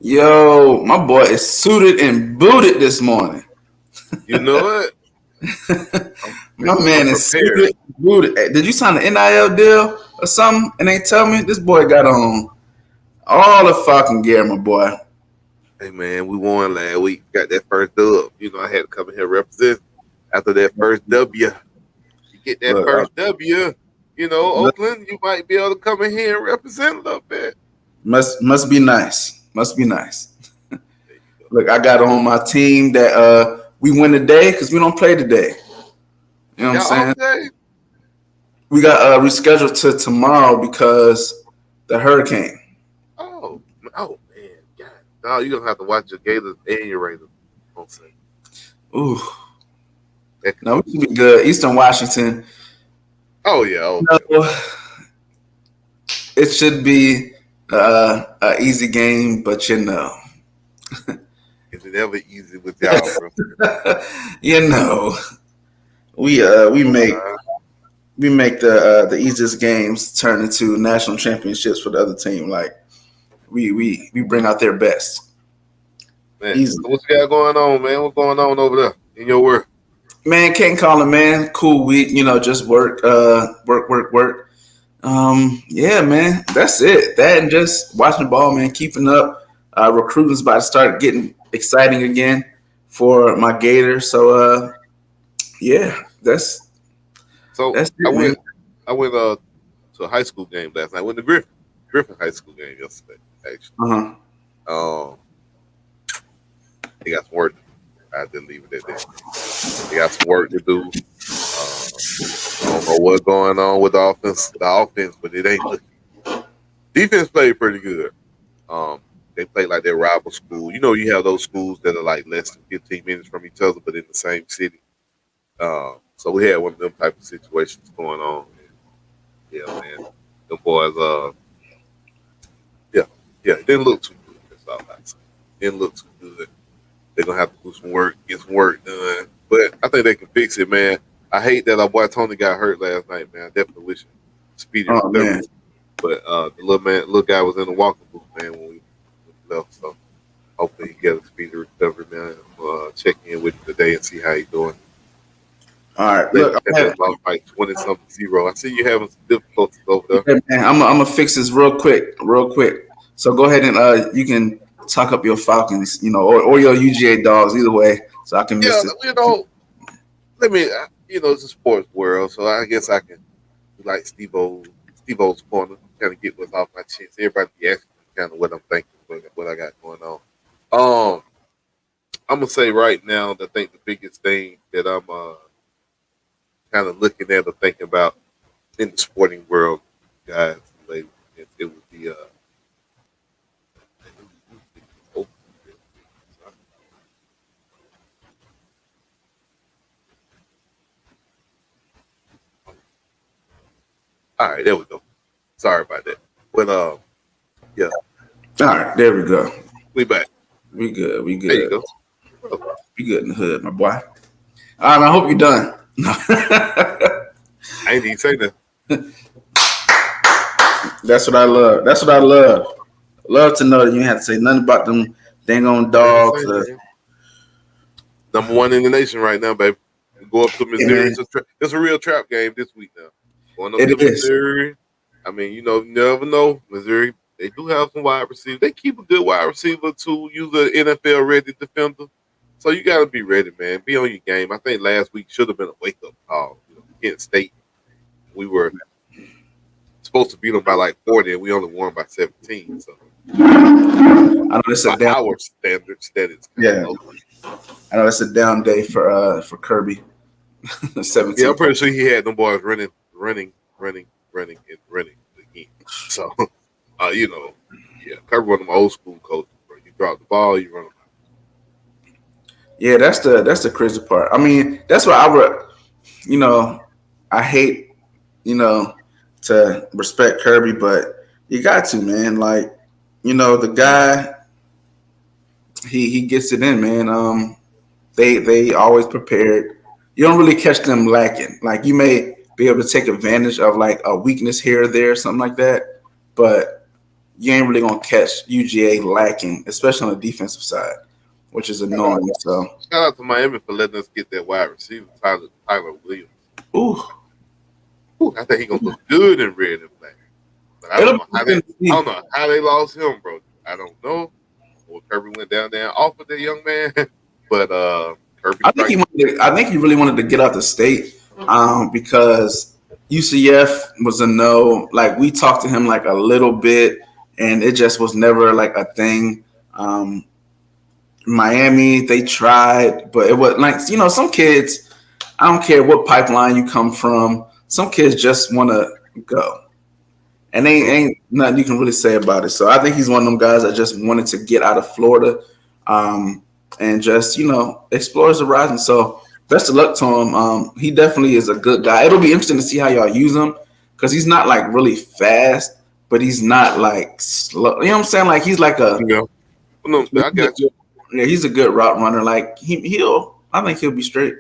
Yo, my boy is suited and booted this morning. You know what? My man is suited and booted. Did you sign an NIL deal or something? And they tell me this boy got on all the fucking gear, my boy. Hey man, we won last week. Got that first dub. You know, I had to come in here represent after that first W. You get that first W, you know, Oakland, you might be able to come in here and represent a little bit. Must be nice. Must be nice. Look, I got on my team that we win today because we don't play today. You know what I'm saying? Okay. We got rescheduled to tomorrow because the hurricane. Oh man, God. No, you're gonna have to watch your Gators and your Raiders. Ooh. No, we should be good. Eastern Washington. Oh yeah. No, it should be an easy game, but you know. It's never easy with y'all, bro. You know, we make the easiest games turn into national championships for the other team. Like we bring out their best. Man, so what you got going on, man? What's going on over there in your world? Man, can't call it, man. Cool week, you know, just work. Yeah, man, that's it. That and just watching the ball, man, keeping up. Recruiting's about to start getting exciting again for my Gators. So, yeah, that's it, I went to a high school game last night. I went to Griffin High School game yesterday, actually. They got some work to do. I didn't leave it at that. They got some work to do. I don't know what's going on with the offense, but it ain't looking. Defense played pretty good. They played like their rival school. You know, you have those schools that are like less than 15 minutes from each other, but in the same city. So we had one of them type of situations going on. And, yeah, man, the boys, it didn't look too good. That's all I say. Didn't look too good. They're gonna have to do some work, get some work done. But I think they can fix it, man. I hate that our boy Tony got hurt last night, man. I definitely wish him speedy recovery. But the little guy was in the walking booth, man, when we left. So hopefully he gets a speedy recovery, man. Check in with him today and see how he's doing. All right, look, like 20-something-0. I see you having some difficulties over there. Yeah, man, I'm gonna fix this real quick. So go ahead and you can talk up your Falcons, you know, or your UGA dogs, either way, so I can miss it. You know, let me, you know, it's a sports world, so I guess I can, like Steve-O's corner, kind of get what's off my chest. Everybody be asking kind of what I'm thinking, what I got going on. I'm gonna say right now that I think the biggest thing that I'm kind of looking at or thinking about in the sporting world, guys, ladies, it would be all right, there we go. Sorry about that. But yeah. All right, there we go. We back. We good. There you go. We good in the hood, my boy. All right, I hope you're done. I ain't even say that. That's what I love. Love to know that you have to say nothing about them dang on dogs. Number one in the nation right now, baby. Go up to Missouri. It's a real trap game this week now. Going up to Missouri. I mean, you know, you never know. Missouri, they do have some wide receivers. They keep a good wide receiver to use an NFL ready defender. So you got to be ready, man. Be on your game. I think last week should have been a wake-up call. You know, Kent State, we were supposed to beat them by like 40, and we only won by 17. So I know it's a down. Our standards, that is I know it's a down day for Kirby. 17. Yeah, I'm pretty sure he had them boys running again. So, you know, Yeah, Kirby one of them old school coaches, bro. You drop the ball, you run them Yeah, that's the crazy part. I mean, that's what I would, you know, I hate, you know, to respect Kirby, but you got to, man. Like, the guy, he gets it in, man. They always prepared. You don't really catch them lacking. Like you may be able to take advantage of like a weakness here or there, something like that, but you ain't really gonna catch UGA lacking, especially on the defensive side, which is out. annoying. So, Shout out to Miami for letting us get that wide receiver, Tyler Williams. ooh, Ooh, I think he gonna look good in red and black. But it'll be I interesting to don't see. know how they lost him, bro. I don't know. Or Kirby went down there off of that young man. But Kirby I think he strike. wanted. I think he really wanted to get out the state, because UCF was a no. Like we talked to him like a little bit, and it just was never like a thing. Um, Miami, they tried, but it was like some kids. I don't care what pipeline you come from. Some kids just want to go, and they ain't nothing you can really say about it. So I think he's one of them guys that just wanted to get out of Florida, and just explore his horizon. So best of luck to him. He definitely is a good guy. It'll be interesting to see how y'all use him because he's not like really fast, but he's not like slow. You know what I'm saying? Like he's like a Yeah. No, I got you. yeah, he's a good route runner. Like I think he'll be straight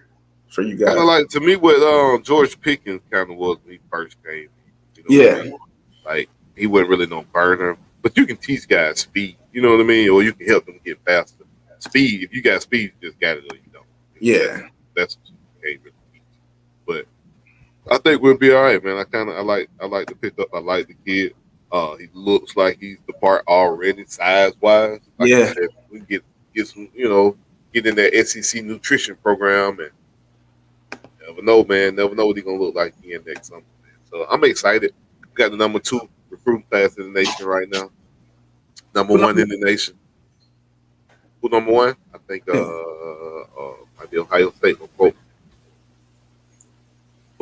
for you Kind of guys. like to me what George Pickens kind of was when he first came. You know what I Yeah, mean? Like he wasn't really no burner, but you can teach guys speed. You know what I mean? Or you can help them get faster. Speed. If you got speed, you just got it or you don't. yeah. That's what you can't really teach. But I think we'll be all right, man. I like the pickup. I like the kid. He looks like he's the part already, size wise. Like you Yeah. said, we can get some, get in that SEC nutrition program, and never know, man. Never know what he's gonna look like in next summer. Man. So I'm excited. We got the number 2 recruiting class in the nation right now. Number Who 1 number in the nation. Who number 1? I think one? might be Ohio State. No quote.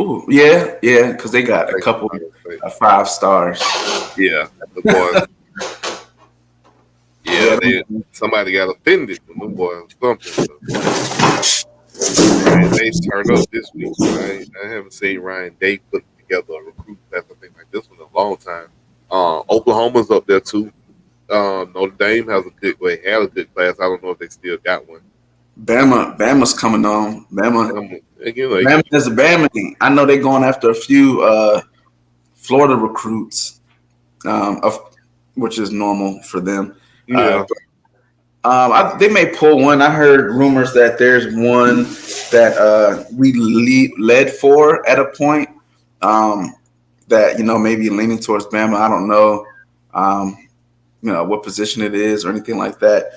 Ooh, yeah, because they I got a think couple Ohio State. 5 stars. Yeah, the boys. Yeah, Yeah, somebody got offended when them boys something. Ryan Day turned up this week. I haven't seen Ryan Day put together a recruit class I think like this one in a long time. Oklahoma's up there too. Notre Dame has had a good class. I don't know if they still got one. Bama's coming on. Again, Bama is a Bama. I know they're going after a few Florida recruits, which is normal for them. yeah, They may pull one. I heard rumors that there's one that we led for at a point, that maybe leaning towards Bama. I don't know, what position it is or anything like that.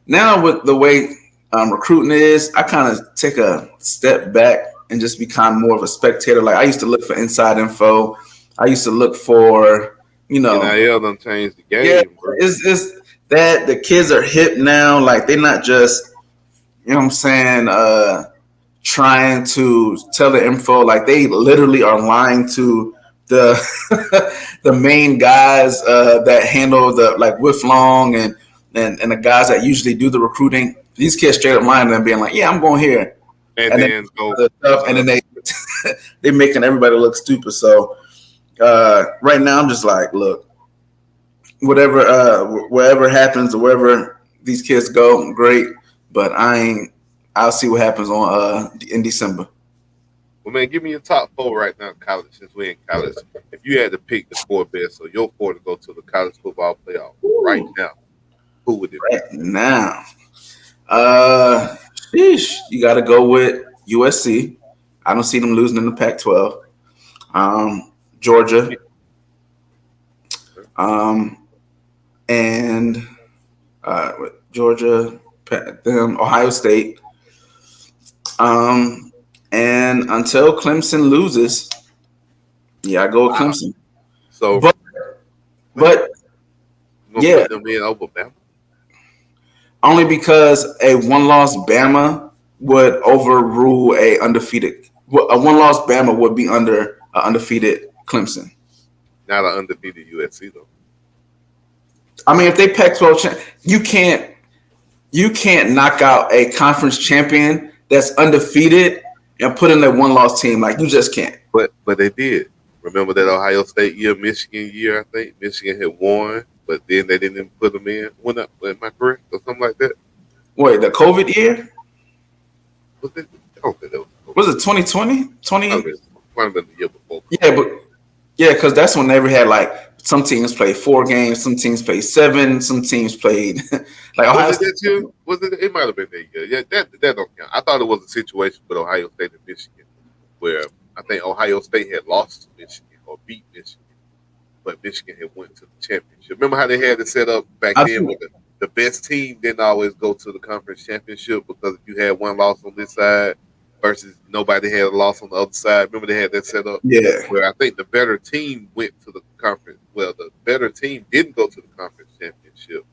Now with the way recruiting is, I kind of take a step back and just become more of a spectator. Like I used to look for inside info. I used to look for NIL done changed the yeah, game, bro. it's that the kids are hip now. Like they're not just, what I'm saying, trying to tell the info. Like they literally are lying to the the main guys that handle the like Whiff Long and the guys that usually do the recruiting. These kids straight up lying to them, being like, "Yeah, I'm going here," And and then then go. the stuff, and then they making everybody look stupid. So right now, I'm just like, look, wherever happens or wherever these kids go, great. But I'll see what happens on in December. Well, man, give me your top 4 right now in college since we're in college. If you had to pick the 4 best, so your 4 to go to the college football playoff right Ooh, now, who would it be? right now, sheesh, you got to go with USC. I don't see them losing in the Pac-12. Georgia, um, and Georgia, Ohio State. Um, and until Clemson loses, yeah, I go with Wow. Clemson. So, But but you gonna yeah, put them in over Bama? only because a one-loss Bama would overrule a one-loss Bama would be under an undefeated Clemson. Not an undefeated USC though. I mean, if they Pac-12, you can't knock out a conference champion that's undefeated and put in a one-loss team. Like you just can't. But they did. Remember that Ohio State year, Michigan year? I think Michigan had won, but then they didn't even put them in. Am I correct or something like that? Wait, the COVID year? Was it? I don't think that was. Was it 2020? 20? Might have been the year before. Yeah, because that's when they had like some teams played 4 games, some teams played 7, some teams played like Ohio Was it State. that year? Was it? It might have been that year. Yeah, that don't count. I thought it was a situation with Ohio State and Michigan where I think Ohio State had lost to Michigan or beat Michigan, but Michigan had went to the championship. Remember how they had it set up back then with the best team didn't always go to the conference championship because you had one loss on this side versus nobody had a loss on the other side. Remember they had that set up? Yeah. Where I think the better team went to the conference. Well, the better team didn't go to the conference championship,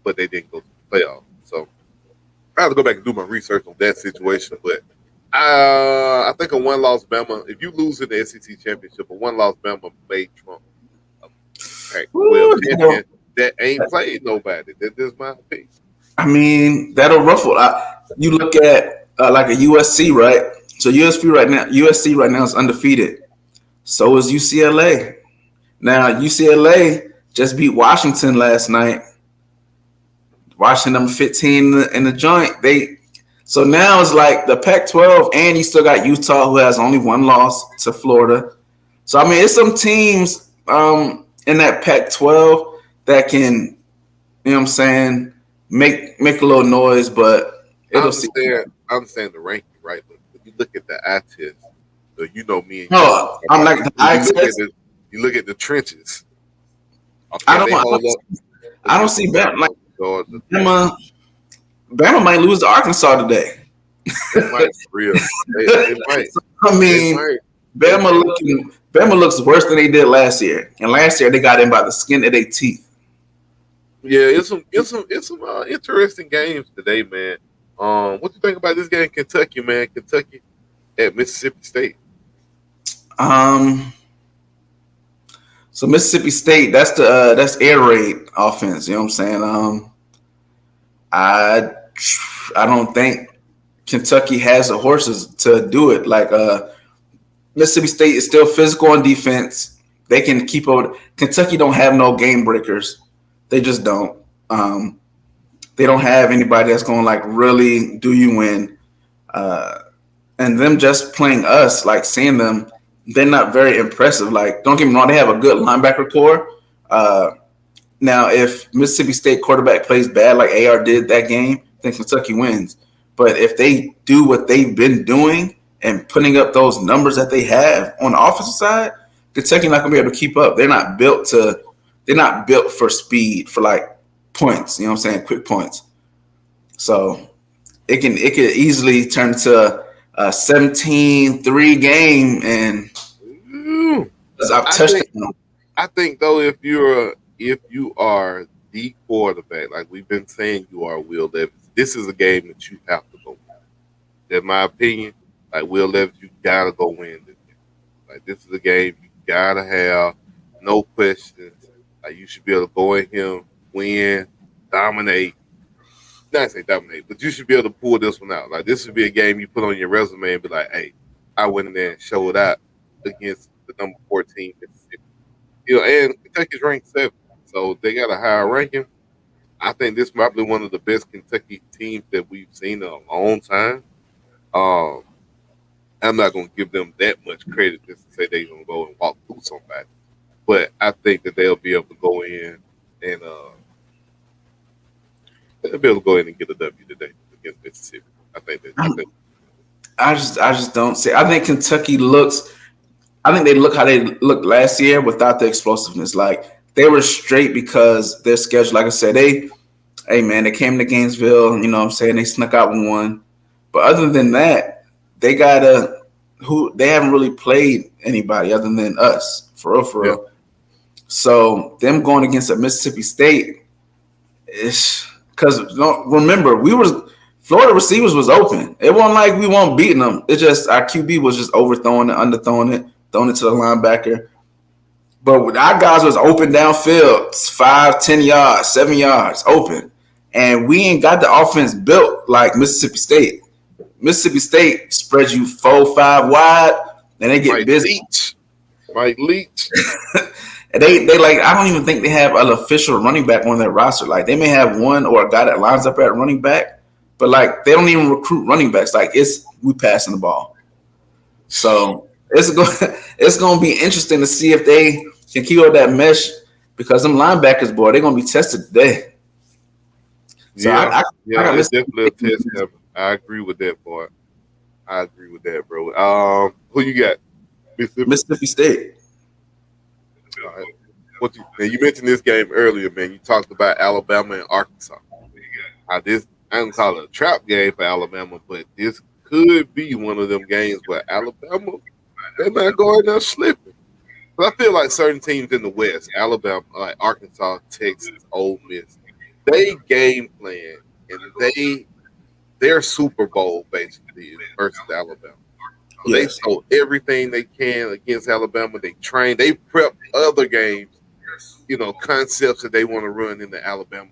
but they didn't go to the playoff. So I have to go back and do my research on that situation. But I think a one-loss Bama, if you lose in the SEC championship, a one-loss Bama may trump a Pac-12 champion that ain't played nobody. That is my opinion. I mean, that'll ruffle. You look at like a USC, right? So USC right now is undefeated. So is UCLA. Now UCLA just beat Washington last night. Washington number 15 in the joint. So now it's like the Pac-12, and you still got Utah who has only one loss to Florida. So I mean, it's some teams in that Pac-12 that can, you know what I'm saying, make a little noise, but it'll I understand the ranking, right? But when you look at the eye test, so you know me and no, I'm like the eye test. You look at the trenches. I don't see Bama. Like, Bama might lose to Arkansas today. It might, for real. It might. I mean, Bama looks worse than they did last year, and last year they got in by the skin of their teeth. Yeah, it's some interesting games today, man. What you think about this game, Kentucky, man? Kentucky at Mississippi State. So Mississippi State, that's air raid offense. You know what I'm saying? I don't think Kentucky has the horses to do it. Like Mississippi State is still physical on defense. They can keep up. Kentucky don't have no game breakers. They just don't. They don't have anybody that's going to like really do you win. And them just playing us, like seeing them, they're not very impressive. Like, don't get me wrong, they have a good linebacker core. Now, if Mississippi State quarterback plays bad like AR did that game, then Kentucky wins. But if they do what they've been doing and putting up those numbers that they have on the offensive side, Kentucky not gonna be able to keep up. They're not built for speed, for like points. You know what I'm saying? Quick points. So it could easily turn to a 17-3 game, and I think though, if you are the quarterback, like we've been saying you are, Will Levis, this is a game that you have to go win. In my opinion, like Will Levis, you gotta go win this game. Like this is a game you gotta have, no questions. Like you should be able to go in here, win, dominate. Not say dominate, but you should be able to pull this one out. Like this should be a game you put on your resume and be like, "Hey, I went in there and showed out against the number 14 Mississippi." You know, and Kentucky's ranked 7th, so they got a higher ranking. I think this is probably one of the best Kentucky teams that we've seen in a long time. I'm not going to give them that much credit just to say they're going to go and walk through somebody, but I think that they'll be able to go in and they'll be able to go in and get a W today against Mississippi. I just don't see. I think Kentucky looks. I think they look how they looked last year without the explosiveness. Like they were straight because their schedule. Like I said, they came to Gainesville. You know what I'm saying? They snuck out and won. But other than that, they haven't really played anybody other than us, for real. Yeah. So them going against a Mississippi State is because remember Florida receivers was open. It wasn't like we weren't beating them. It just our QB was just overthrowing it, underthrowing it, throwing it to the linebacker. But with our guys was open downfield, 5, 10 yards, 7 yards open. And we ain't got the offense built like Mississippi State. Mississippi State spreads you 4, 5 wide, and they get busy. Mike Leach. And they like, I don't even think they have an official running back on their roster. Like, they may have one or a guy that lines up at running back, but like they don't even recruit running backs. Like, we passing the ball. So it's going to be interesting to see if they can keep up that mesh, because them linebackers, boy, they're going to be tested today. So it's definitely a test. I agree with that, boy. I agree with that, bro. Who you got? Mississippi State. You mentioned this game earlier, man. You talked about Alabama and Arkansas. I don't call it a trap game for Alabama, but this could be one of them games where Alabama, they're not going there slipping. But I feel like certain teams in the West, Alabama, like Arkansas, Texas, Ole Miss, they game plan and their Super Bowl basically versus Alabama. So they sold everything they can against Alabama. They train, they prep other games, concepts that they want to run in the Alabama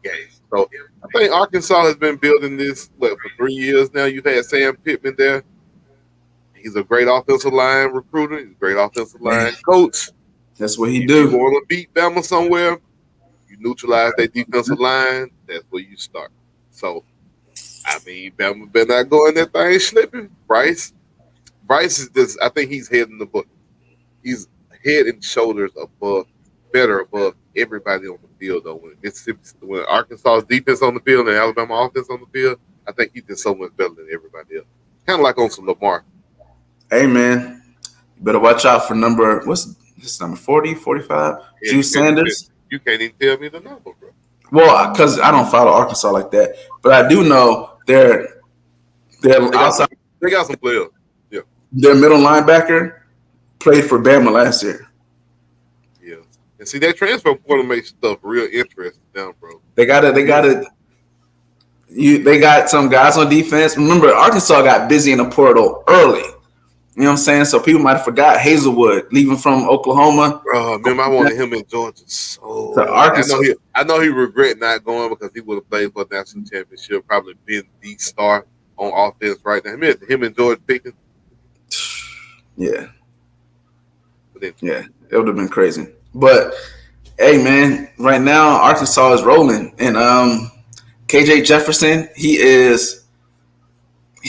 games. So I think Arkansas has been building this for 3 years now. You've had Sam Pittman there. He's a great offensive line recruiter. He's a great offensive line coach. That's what he do. If you want to beat Bama somewhere, you neutralize that defensive line. That's where you start. So, I mean, Bama better not go in that thing slipping. Bryce is just, I think he's head in the book. He's head and shoulders above everybody on the field, though. When Arkansas's defense on the field and Alabama offense on the field, I think he's just so much better than everybody else. Kind of like on some Lamar. Hey, man, you better watch out for what's this number, 40, 45? Yeah, Juice Sanders. You can't even tell me the number, bro. Well, because I don't follow Arkansas like that. But I do know they're outside. They got some players. Yeah. Their middle linebacker played for Bama last year. Yeah. And see, that transfer portal makes stuff real interesting now, bro. They got some guys on defense. Remember, Arkansas got busy in the portal early. You know what I'm saying? So people might have forgot Hazelwood leaving from Oklahoma. Remember, I wanted him in Georgia. So Arkansas. I know he regret not going because he would have played for a national championship, probably been the star on offense right now. Him and George Pickens. Yeah. Yeah, it would have been crazy. But, hey, man, right now Arkansas is rolling. And KJ Jefferson, he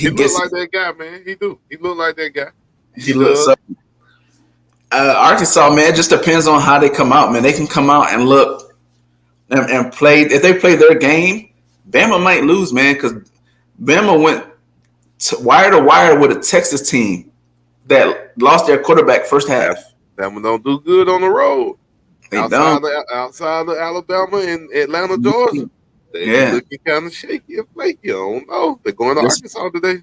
looks like that guy, man. He do. He look like that guy. He looks up. Arkansas, man, it just depends on how they come out, man. They can come out and look and play. If they play their game, Bama might lose, man, because Bama went wire to wire with a Texas team that lost their quarterback first half. Bama don't do good on the road. Outside of Alabama and Atlanta, Georgia. They're looking kind of shaky and flaky. I don't know. They're going to Arkansas today.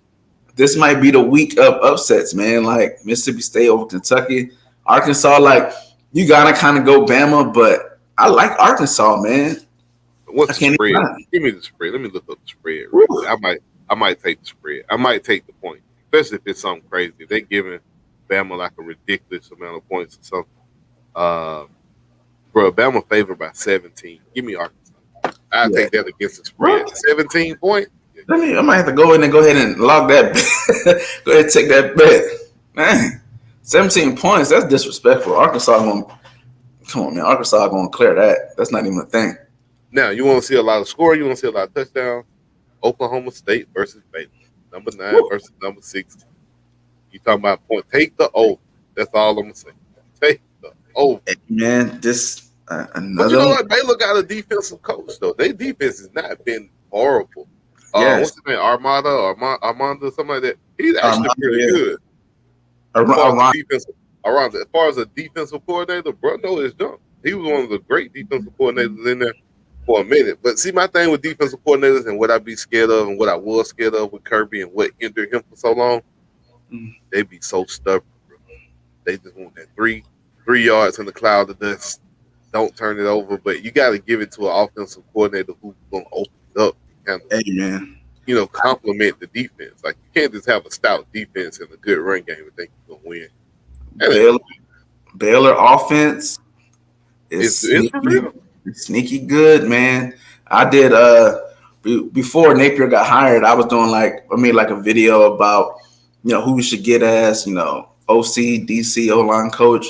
This might be the week of upsets, man. Like Mississippi State over Kentucky. Arkansas, like, you got to kind of go Bama, but I like Arkansas, man. What's the spread? Give me the spread. Let me look up the spread. I might take the spread. I might take the point, especially if it's something crazy. If they're giving Bama like a ridiculous amount of points or something. Bro, Bama favored by 17. Give me Arkansas. I'll take that against the spread. What? 17 points. I might have to go ahead and log that bet. Go ahead and take that bet. Man, 17 points, that's disrespectful. Come on, man. Arkansas going to clear that. That's not even a thing. Now, you want to see a lot of scoring. You want to see a lot of touchdowns. Oklahoma State versus Baylor. Number 9 versus number 16. You talking about point. Take the over. That's all I'm going to say. Take the over. Man, this another. But you know what? Baylor got a defensive coach, though. Their defense has not been horrible. What's his name? Armando, something like that. He's actually pretty good. As far as a defensive coordinator, Bruno is dumb. He was one of the great defensive coordinators in there for a minute. But see, my thing with defensive coordinators and what I be scared of and what I was scared of with Kirby and what hindered him for so long, they be so stubborn, bro. They just want that three yards in the cloud of dust. Don't turn it over. But you got to give it to an offensive coordinator who's going to open it up. Kind of, complement the defense. Like, you can't just have a stout defense and a good run game and think you're gonna win. Baylor offense is It's for real. sneaky good, man. I did before Napier got hired, I was doing I made like a video about who we should get as OC, DC, O line coach,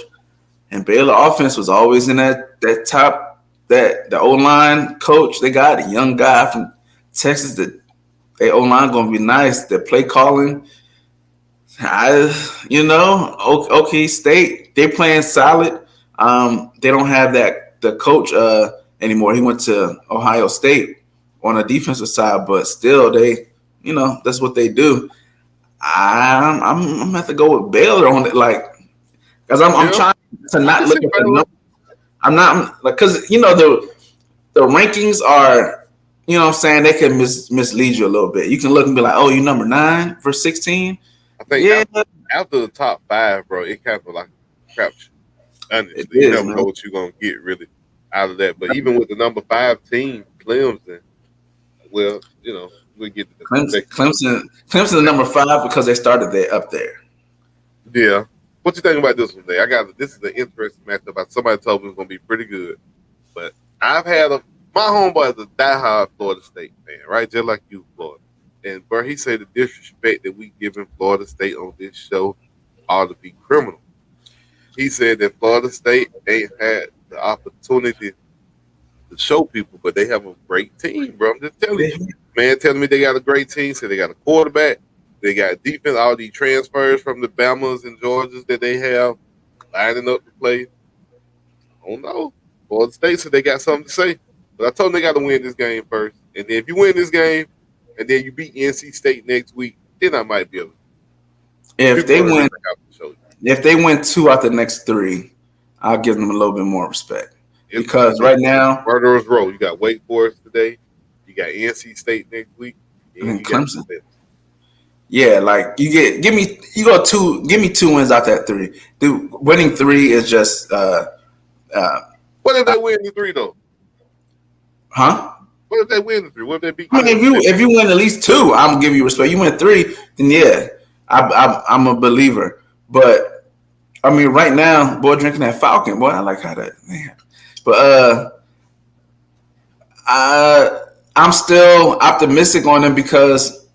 and Baylor offense was always in that top the O line coach. They got a young guy from Texas that they O line gonna be nice. The play calling, OK State they playing solid. They don't have the coach anymore. He went to Ohio State on the defensive side, but still they that's what they do. I'm gonna have to go with Baylor on it, because I'm trying to I not can look see at the Baylor. numbers. I'm not because the rankings are what I'm saying, they can mislead you a little bit. You can look and be like, oh, you number 9 for 16. I think Yeah, after the top 5, bro, it kind of like a crapshoot. it Honestly, you is, never man. know what you're gonna get really out of that. But even with the number 5 team, Clemson, well, we'll get to the Clemson, next. Clemson, Clemson, number 5 because they started there up there. Yeah. What you think about this one, day? This is an interesting matchup. Somebody told me it's gonna be pretty good, but I've had my homeboy is a diehard Florida State fan, right? Just like you, Florida. And bro, he said the disrespect that we give in Florida State on this show ought to be criminal. He said that Florida State ain't had the opportunity to show people, but they have a great team, bro. I'm just telling you, man. Telling me they got a great team. So they got a quarterback, they got defense. All these transfers from the Bamas and Georgias that they have lining up to play. I don't know. Florida State said they got something to say, but I told them they got to win this game first. And then if you win this game, and then you beat NC State next week, then I might be able. If they win 2 out the next 3, I'll give them a little bit more respect. Because right now, murderers row. You got Wake Forest today. You got NC State next week, and then Clemson. Yeah, give me 2 wins out that 3. Dude, winning 3 is just what if they win the 3 though? Huh? What if they win the 3? What if they beat? I mean, if you win at least 2, I'm gonna give you respect. You win 3, then yeah, I'm a believer. But I mean, right now, boy, drinking that Falcon, boy, I like how that man. But I'm still optimistic on them because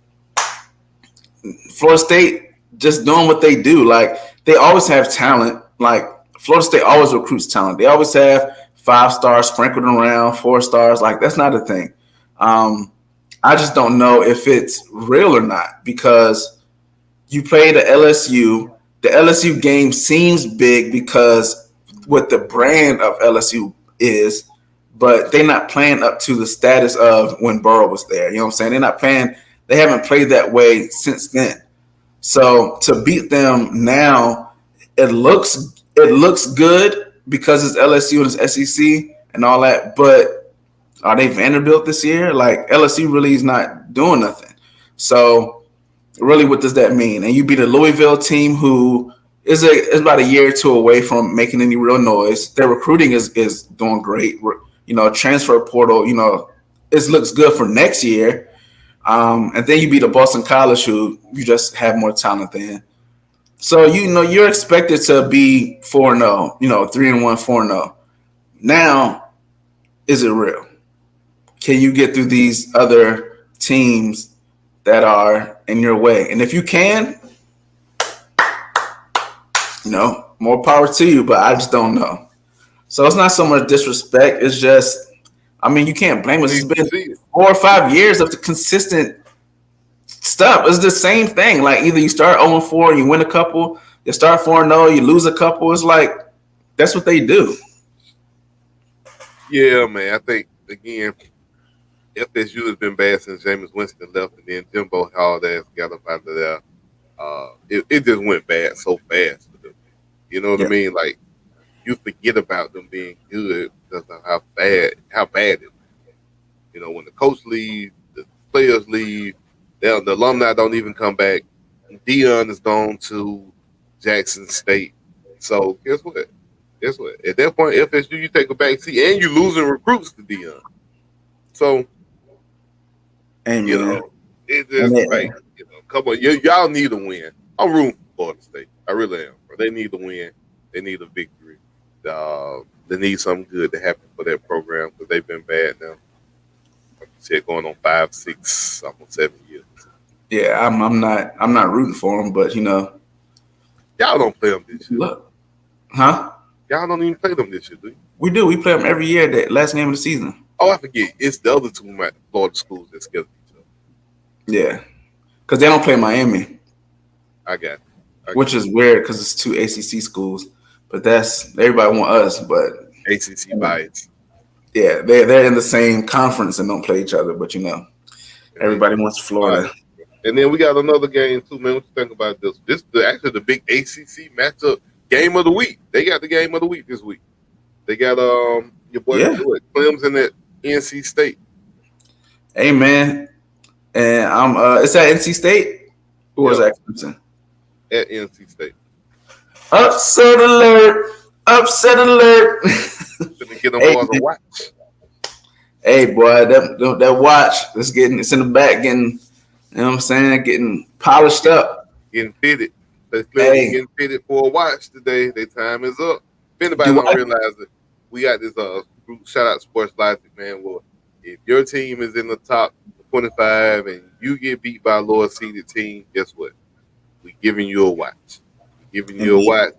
Florida State just doing what they do. Like they always have talent. Like Florida State always recruits talent. They always have 5 stars sprinkled around, 4 stars. Like that's not a thing. I just don't know if it's real or not because you play the LSU. The LSU game seems big because what the brand of LSU is, but they're not playing up to the status of when Burrow was there. You know what I'm saying? They're not playing. They haven't played that way since then. So to beat them now, it looks good because it's LSU and it's SEC and all that. But are they Vanderbilt this year? Like LSU really is not doing nothing. So really, what does that mean? And you beat a Louisville team who is about a year or 2 away from making any real noise. Their recruiting is doing great. Transfer portal, it looks good for next year. And then you beat a Boston College who you just have more talent than. So you're expected to be 4-0, 3-1, 4-0. Now, is it real? Can you get through these other teams that are in your way? And if you can, more power to you, but I just don't know. So it's not so much disrespect. It's just, I mean, you can't blame us. It's been 4 or 5 years of the consistent stuff. It's the same thing. Like either you start 0-4 and you win a couple, you start 4-0, you lose a couple. It's like, that's what they do. Yeah, man. I think, again, FSU has been bad since Jameis Winston left and then Jimbo Holiday got up out of there. It just went bad so fast for them. You know what I mean? Like, you forget about them being good because of how bad it is. When the coach leaves, the players leave, the alumni don't even come back. Dion is gone to Jackson State. So guess what? At that point, FSU, you take a back seat and you're losing recruits to Dion. So, it's just come on, y'all need a win. I'm rooting for Florida State. I really am. Bro. They need to win. They need a victory. They need something good to happen for that program because they've been bad now. Like you said, going on 5, 6, almost 7 years. Yeah, I'm not rooting for them, but Y'all don't play them this year. look, huh? Y'all don't even play them this year, do you? We do. We play them every year. That last game of the season. Oh, I forget. It's the other two Florida schools that schedule each other. Yeah, because they don't play Miami, I got it. which is weird because it's two ACC schools. But that's everybody want us. But ACC bias. yeah, they're in the same conference and don't play each other. But everybody wants Florida. And then we got another game too, man. What you think about this? This is actually the big ACC matchup game of the week. They got the game of the week this week. They got your boy Clemson at NC State. Hey man, and it's at NC State or is that Clemson? At NC State. Upset alert! Upset alert! Gonna get them boys a watch. Hey boy, that watch it's in the back getting. You know what I'm saying? Getting polished up. Getting fitted. They're getting fitted for a watch today. Their time is up. If anybody don't realize it, we got this group, shout out Sports Logic, man. Well, if your team is in the top 25 and you get beat by a lower seeded team, guess what? We're giving you a watch. We're giving you a watch.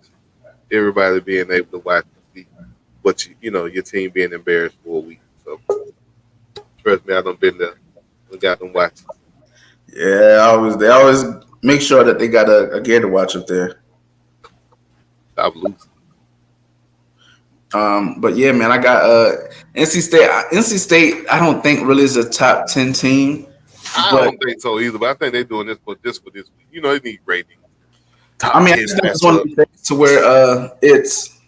Everybody being able to watch and see what your team being embarrassed for a week. So trust me, I done been there. We got them watches. Yeah, they always make sure that they got a Gator watch up there. Stop losing. But yeah, man, I got NC State. NC State, I don't think really is a top 10 team. I don't think so either. But I think they're doing this for this week. They need ratings. I just want to say to where it's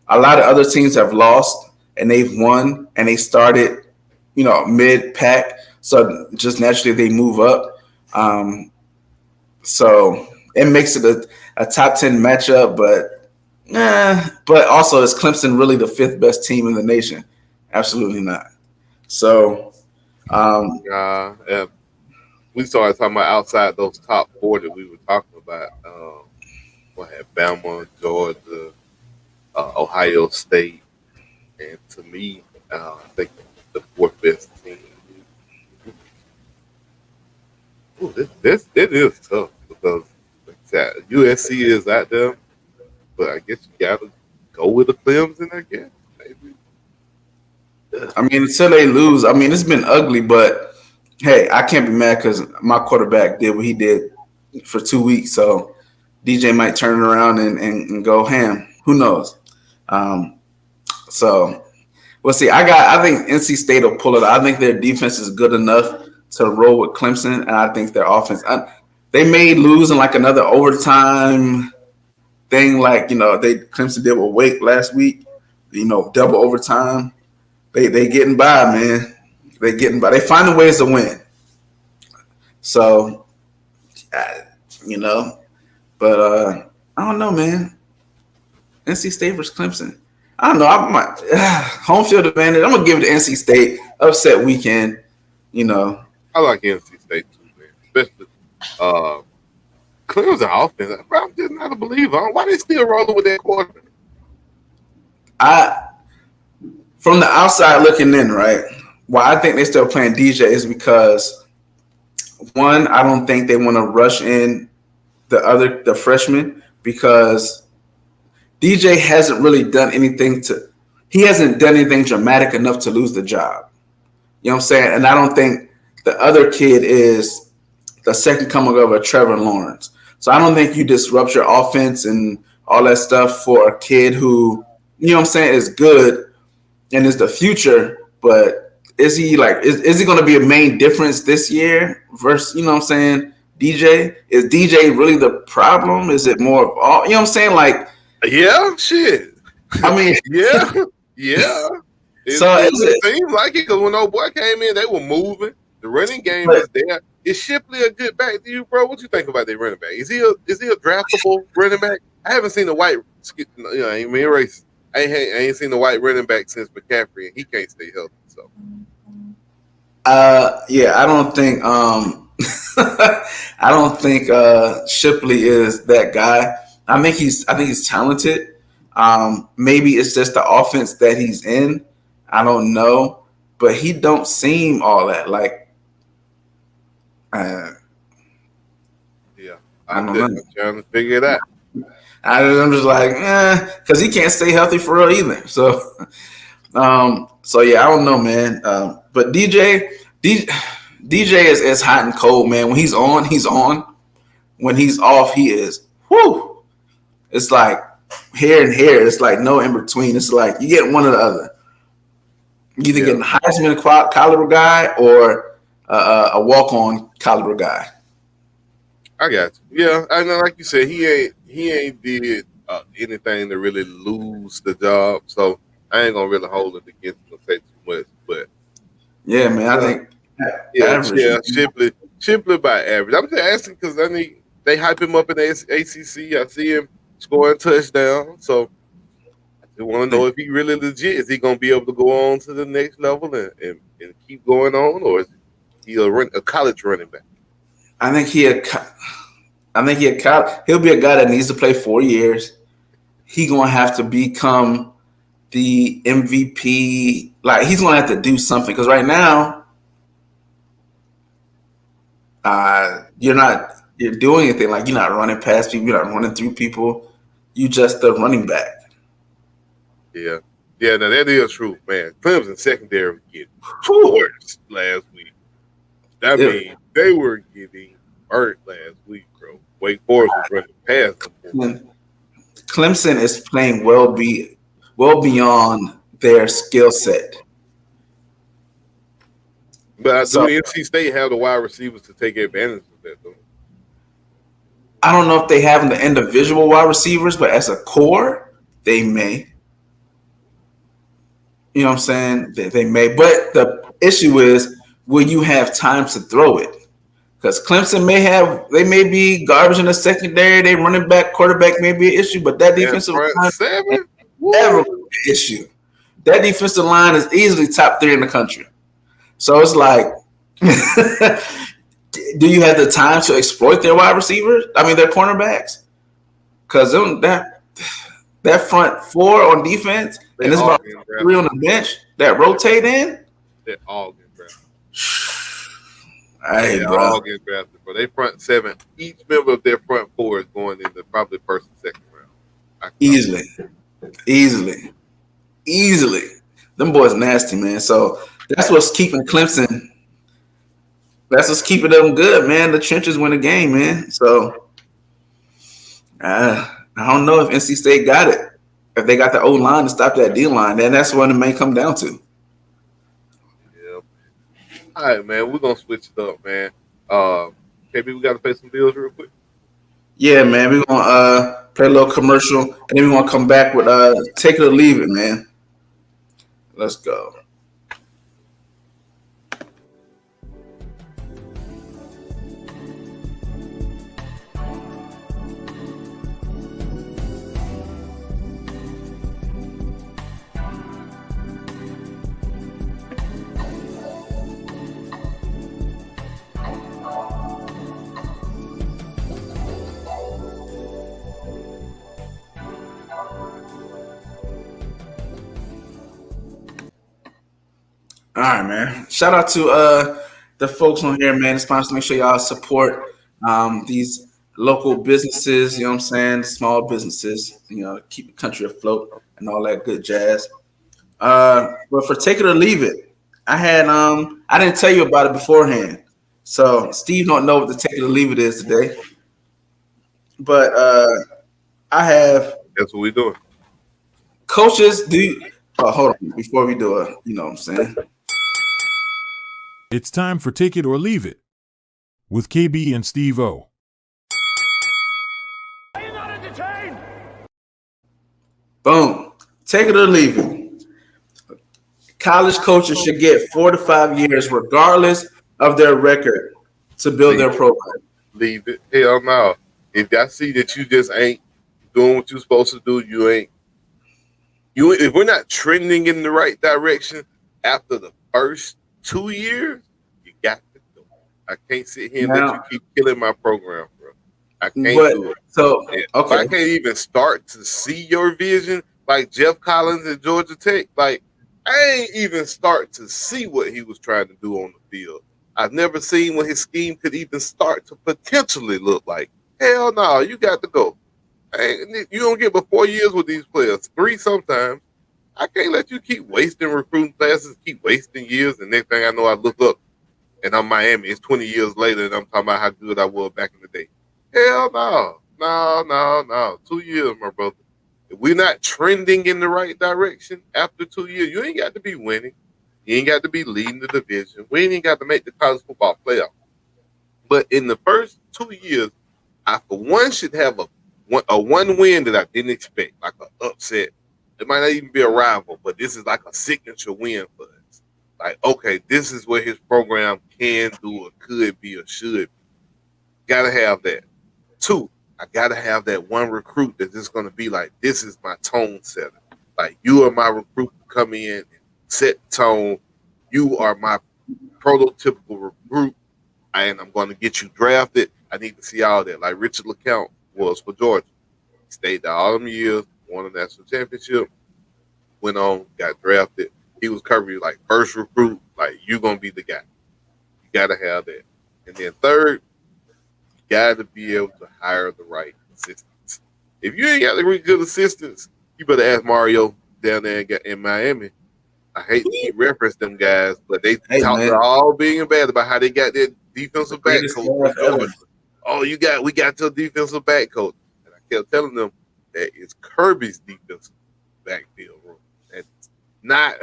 a lot of other teams have lost and they've won and they started, mid pack. So just naturally they move up. So it makes it a top 10 matchup, but also is Clemson really the 5th best team in the nation? Absolutely not. So we started talking about outside those top 4 that we were talking about. We had Bama, Georgia, Ohio State, and to me, I think the 4th best team. Ooh, this is tough because USC is out there, but I guess you gotta go with the Clemson, I guess. Maybe. I mean, until they lose, I mean, it's been ugly, but hey, I can't be mad because my quarterback did what he did for 2 weeks, so DJ might turn it around and go ham. Who knows? So we'll see. I think NC State will pull it out. I think their defense is good enough to roll with Clemson, and I think their offense. They may lose in like another overtime thing, like Clemson did with Wake last week. Double overtime. They getting by, man. They getting by. They finding ways to win. So, but I don't know, man. NC State versus Clemson. I don't know. I might home field advantage. I'm gonna give it to NC State. Upset weekend. I like NC State too, man. Especially Clemson offense. I'm just not a believer. Why they still rolling with that quarterback? From the outside looking in, right? Why I think they're still playing DJ is because one, I don't think they want to rush in the freshman because DJ hasn't really done anything he hasn't done anything dramatic enough to lose the job. You know what I'm saying? And I don't think the other kid is the second coming of a Trevor Lawrence. So I don't think you disrupt your offense and all that stuff for a kid who, is good and is the future, but is he is he going to be a main difference this year versus, DJ? Is DJ really the problem? Is it more of all, Yeah, shit. I mean, yeah. It seems like it because when old boy came in, they were moving. The running game is there. Is Shipley a good back to you, bro? What you think about their running back? Is he a draftable running back? I haven't seen a white. I ain't mean race. I ain't seen a white running back since McCaffrey, and he can't stay healthy. So, I don't think Shipley is that guy. I think he's talented, Maybe it's just the offense that he's in. I don't know, but he don't seem all that like. Yeah, I I'm don't know. trying to figure it out. I'm just like, because he can't stay healthy for real either. So, so yeah, I don't know, man. But DJ is hot and cold, man. When he's on, he's on. When he's off, he is. Whoo! It's like here and here. It's like no in between. It's like you get one or the other. You either get a Heisman caliber guy or a walk on caliber guy. I got you. Yeah, I know. Like you said, he ain't did anything to really lose the job. So I ain't gonna really hold it against him and say too much. But Yeah, man. I think average. yeah, simply by average. I'm just asking because I need they hype him up in the ACC. I see him scoring touchdown. So I just want to know if he really legit. Is he gonna be able to go on to the next level and keep going on, or is he a college running back? I think he'll be a guy that needs to play 4 years. He gonna have to become the MVP. Like he's gonna have to do something because right now, you're doing anything. Like you're not running past people. You're not running through people. You just the running back. Yeah. Yeah, now that is true, man. Clemson secondary was getting torched last week. That means they were getting hurt last week, bro. Wake Forest was running past them. Clemson is playing well beyond their skill set. But do NC State have the wide receivers to take advantage of that, though? I don't know if they have the individual wide receivers, but as a core, they may. You know what I'm saying? They may. But the issue is, will you have time to throw it? Because Clemson they may be garbage in the secondary. They running back, quarterback may be an issue, but that defensive line seven? Never an issue. That defensive line is easily top 3 in the country. So it's like, do you have the time to exploit their wide receivers? I mean, their cornerbacks? Because that front 4 on defense, and it's about 3 on the bench that rotate in. They're all getting drafted. Hey, bro. All getting drafted, bro. They front 7. Each member of their front 4 is going in the probably first and second round. Easily. Them boys nasty, man. So that's what's keeping Clemson. That's what's keeping them good, man. The trenches win the game, man. So I don't know if NC State got it. If they got the O line to stop that D line, then that's what it may come down to. Yeah. All right, man. We're gonna switch it up, man. KB, we gotta pay some bills real quick. Yeah, man. We're gonna play a little commercial, and then we're gonna come back with take it or leave it, man. Let's go. All right, man. Shout out to the folks on here, man. The sponsors. Make sure y'all support these local businesses. You know what I'm saying? Small businesses. You know, keep the country afloat and all that good jazz. But for take it or leave it, I had I didn't tell you about it beforehand, so Steve don't know what the take it or leave it is today. But I have. That's what we doing. Coaches, hold on before we do it. You know what I'm saying? It's time for Take It or Leave It with KB and Steve O. Are you not entertained? Boom. Take it or leave it. College coaches should get 4 to 5 years, regardless of their record, to build their program. Leave it. Hell no. If I see that you just ain't doing what you're supposed to do, you ain't. If we're not trending in the right direction after the first 2 years, you got to go. I can't sit here and let you keep killing my program, bro. I can't But do it. so If I okay, can't even start to see your vision, like Jeff Collins at Georgia Tech, like I ain't even start to see what he was trying to do on the field. I've never seen what his scheme could even start to potentially look like. Hell no, you got to go. You don't get but 4 years with these players, 3 sometimes. I can't let you keep wasting recruiting classes, keep wasting years, and next thing I know, I look up and I'm Miami. It's 20 years later, and I'm talking about how good I was back in the day. Hell no, no. 2 years, my brother. If we're not trending in the right direction after 2 years, you ain't got to be winning. You ain't got to be leading the division. We ain't even got to make the college football playoff. But in the first 2 years, I for one should have a one win that I didn't expect, like an upset. It might not even be a rival, but this is like a signature win for us. Like, okay, this is what his program can do or could be or should be. Gotta have that. 2, I gotta have that one recruit that's just gonna be like, this is my tone setter. Like, you are my recruit to come in and set the tone. You are my prototypical recruit, and I'm gonna get you drafted. I need to see all that. Like Richard LeCount was for Georgia. He stayed there all them years, won a national championship, went on, got drafted. He was covered like first recruit. Like, you gonna be the guy. You gotta have that. And then 3rd, you gotta be able to hire the right assistants. If you ain't got the good assistants, you better ask Mario down there in Miami. I hate to keep referencing them guys, but they hey talked man, all big and bad about how they got their defensive back greatest coach staff from ever. Georgia. Oh, we got your defensive back coach. And I kept telling them that it's Kirby's defensive backfield room. That's not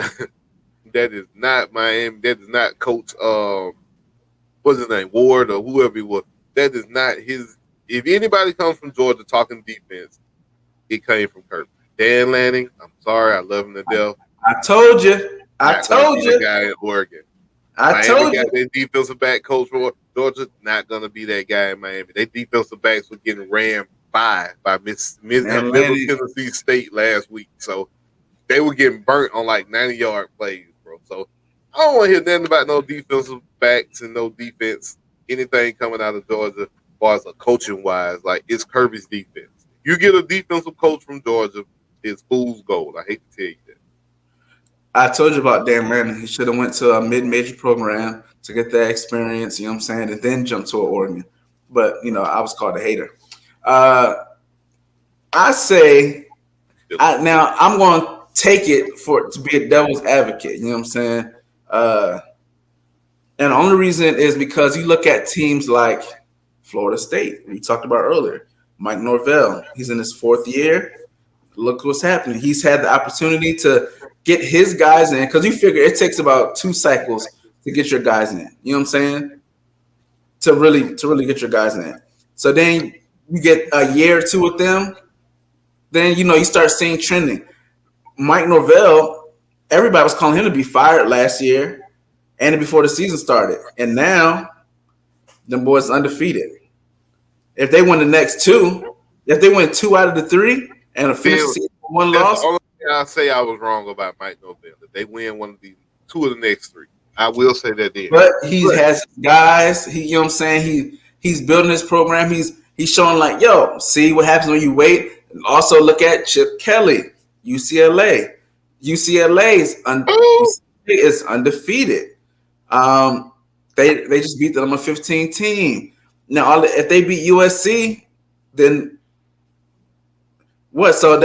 that is not Miami. That is not Coach what's his name, Ward or whoever he was. That is not his. If anybody comes from Georgia talking defense, it came from Kirby. Dan Lanning, I'm sorry, I love him to death. I told you. I Not gonna told be the you. guy in Oregon. I Miami told got you. their defensive back coach for Georgia. Not gonna be that guy in Miami. Their defensive backs were getting rammed by Man, Middle Lanny, Tennessee State last week. So they were getting burnt on like 90-yard plays, bro. So I don't want to hear nothing about no defensive backs and no defense. Anything coming out of Georgia, as far as a coaching wise, like it's Kirby's defense. You get a defensive coach from Georgia, it's fool's gold. I hate to tell you that. I told you about Dan Lanning. He should have went to a mid-major program to get that experience, you know what I'm saying, and then jump to Oregon. But, I was called a hater. I say now I'm going to take it to be a devil's advocate, you know what I'm saying? And the only reason is because you look at teams like Florida State, we talked about earlier. Mike Norvell, he's in his 4th year. Look what's happening. He's had the opportunity to get his guys in because you figure it takes about 2 cycles to get your guys in. You know what I'm saying? To really get your guys in. So then you get a year or 2 with them. Then you start seeing trending. Mike Norvell, everybody was calling him to be fired last year and before the season started, and now them boys undefeated. If they win the next 2, if they win 2 out of the 3 and finish the season with 1 That's the loss. only thing I say I was wrong about Mike Norvell. If they win one of these 2 of the next 3, I will say that then. But he has guys. You know what I'm saying? He's building his program. He's showing like, yo, see what happens when you wait. And also look at Chip Kelly, UCLA. UCLA is undefeated. They just beat the number 15 team. Now, if they beat USC, then what? So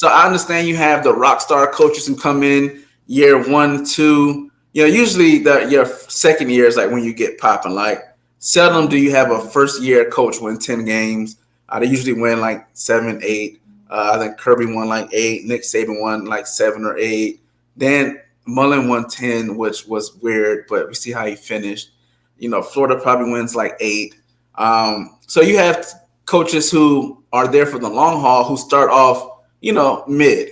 I understand you have the rock star coaches who come in year 1, 2. Usually your second year is like when you get popping. Like seldom do you have a first year coach win 10 games. They usually win like 7, 8. I think Kirby won like 8. Nick Saban won like 7 or 8. Then Mullen won 10, which was weird, but we see how he finished. Florida probably wins like 8. So you have coaches who are there for the long haul who start off, mid,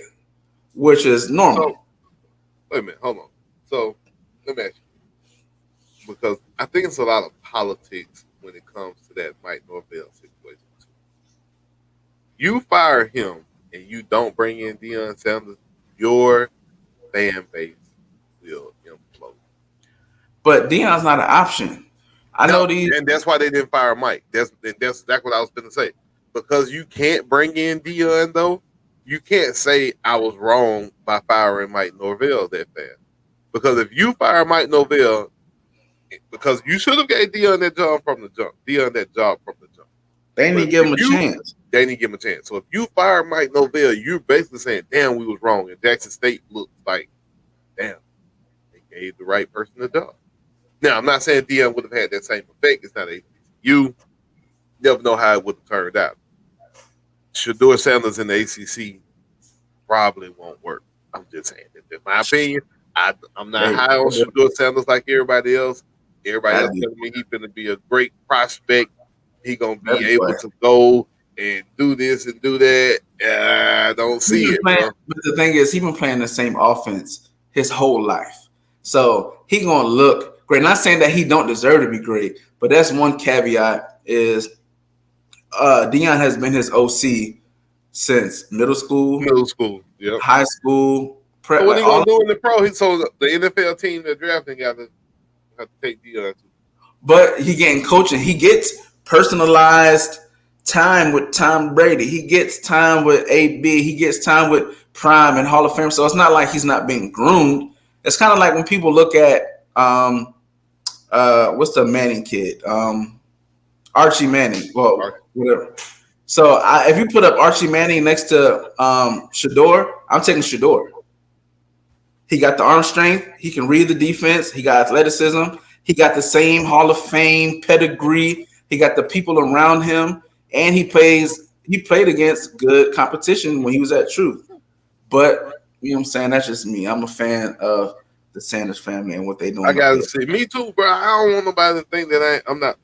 which is normal. So, wait a minute, hold on. So let me ask you, because I think it's a lot of politics when it comes to that Mike Norvell situation. You fire him and you don't bring in Deion Sanders, your fan base will implode. But Deion's not an option. I know these. And that's why they didn't fire Mike. That's what I was going to say. Because you can't bring in Dion, though. You can't say I was wrong by firing Mike Norvell that fast. Because if you fire Mike Norvell, because you should have gave Dion that job from the jump. They need to give him a chance. They need to give him a chance. So if you fire Mike Norvell, you're basically saying, damn, we was wrong. And Jackson State looks like, damn, they gave the right person the job. Now, I'm not saying Dion would have had that same effect. It's not you never know how it would have turned out. Shedeur Sanders in the ACC probably won't work. I'm just saying. In my opinion, I'm not high on Shedeur Sanders like everybody else. Everybody else telling me he's going to be a great prospect. He's going to be able to go and do this and do that. I don't see it. But the thing is, he's been playing the same offense his whole life. So he going to look great. Not saying that he don't deserve to be great, but that's one caveat is Dion has been his OC since middle school, yep. high school. So what he going to do in the pro? So the NFL team that drafting got to take Dion too. But he getting coaching. He gets personalized time with Tom Brady. He gets time with AB. He gets time with Prime and Hall of Fame. So it's not like he's not being groomed. It's kind of like when people look at what's the Manning kid? Archie Manning. Well, whatever. So if you put up Archie Manning next to Shedeur, I'm taking Shedeur. He got the arm strength. He can read the defense. He got athleticism. He got the same Hall of Fame pedigree. He got the people around him, and he played against good competition when he was at Truth. But you know what I'm saying? That's just me. I'm a fan of the Sanders family and what they doing. I gotta see. Me too, bro. I don't want nobody to think that I'm not.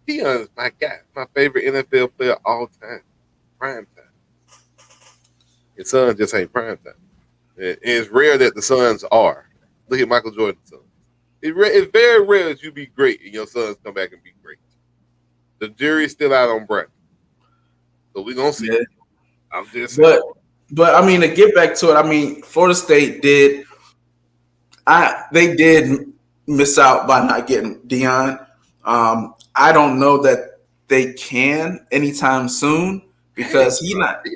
Dion is my guy, my favorite NFL player all time. Prime time. His son just ain't prime time. And it's rare that the sons are. Look at Michael Jordan's son. It's very rare that you be great and your sons come back and be great. The jury's still out on Brett. So we're going to see. Yeah. I'm just saying. But, I mean, to get back to it, I mean, Florida State did miss out by not getting Dion. I don't know that they can anytime soon because he's not. I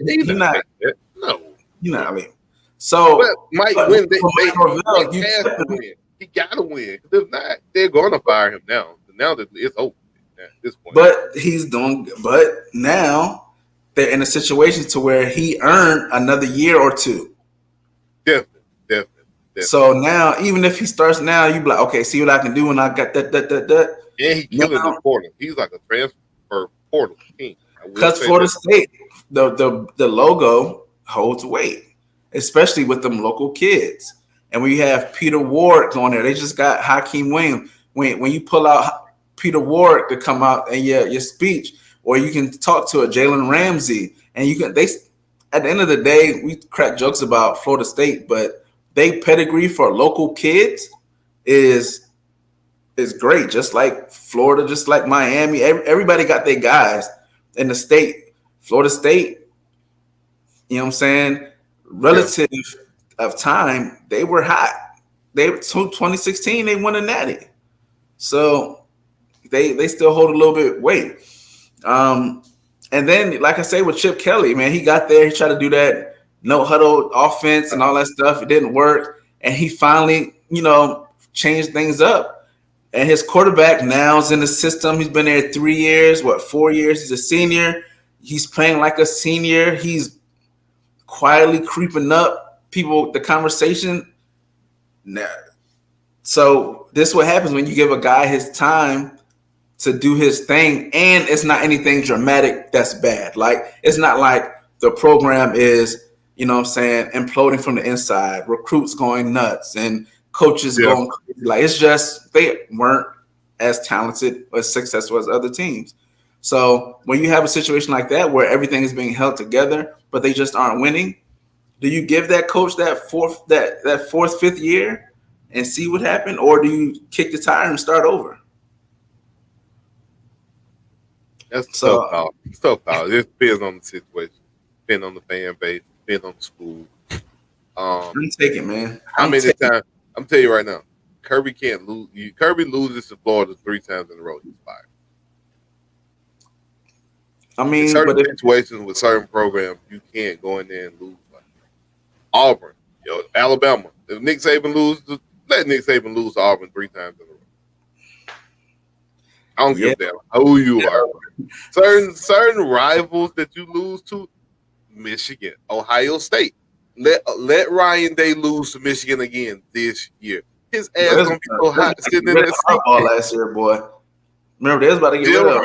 mean, so but Mike win. He got to win. If not, they're going to fire him now. Now that it's over at this point. But now they're in a situation to where he earned another year or two. Definitely. So now, even if he starts now, you be like, okay, see what I can do when I got that. And he killing the portal. He's like a transfer portal king. Because Florida State, the logo holds weight, especially with them local kids. And when you have Peter Ward going there, they just got Hakeem Williams. When you pull out Peter Ward to come out and your speech, or you can talk to a Jalen Ramsey, and at the end of the day, we crack jokes about Florida State, but they pedigree for local kids is great. Just like Florida, just like Miami, everybody got their guys in the state. Florida State, you know what I'm saying? Relative of time, they were hot. 2016, they won a natty. So they still hold a little bit weight. And then, like I say, with Chip Kelly, man, he got there. He tried to do that no huddle offense and all that stuff. It didn't work. And he finally, changed things up. And his quarterback now is in the system. He's been there 3 years, 4 years? He's a senior. He's playing like a senior. He's quietly creeping up the conversation. Now, so this is what happens when you give a guy his time to do his thing, and it's not anything dramatic that's bad. Like, it's not like the program is, imploding from the inside, recruits going nuts, and coaches going crazy. Like, it's just they weren't as talented or successful as other teams. So when you have a situation like that where everything is being held together, but they just aren't winning, do you give that coach that fourth, fifth year and see what happened, or do you kick the tire and start over? That's tough call. It's tough call. It depends on the situation, depends on the fan base, depends on the school. I'm taking, man. How many times? I'm telling you right now. Kirby can't lose. Kirby loses to Florida 3 times in a row. He's fired. I In mean, certain but situations with certain programs, you can't go in there and lose. Like Auburn, Alabama. If Nick Saban let Nick Saban lose to Auburn 3 times in a row. I don't give a damn who you are. Certain rivals that you lose to, Michigan, Ohio State. Let Ryan Day lose to Michigan again this year. His ass gonna be so hot sitting in that seat. Last year, boy. Remember, they was about to get rid of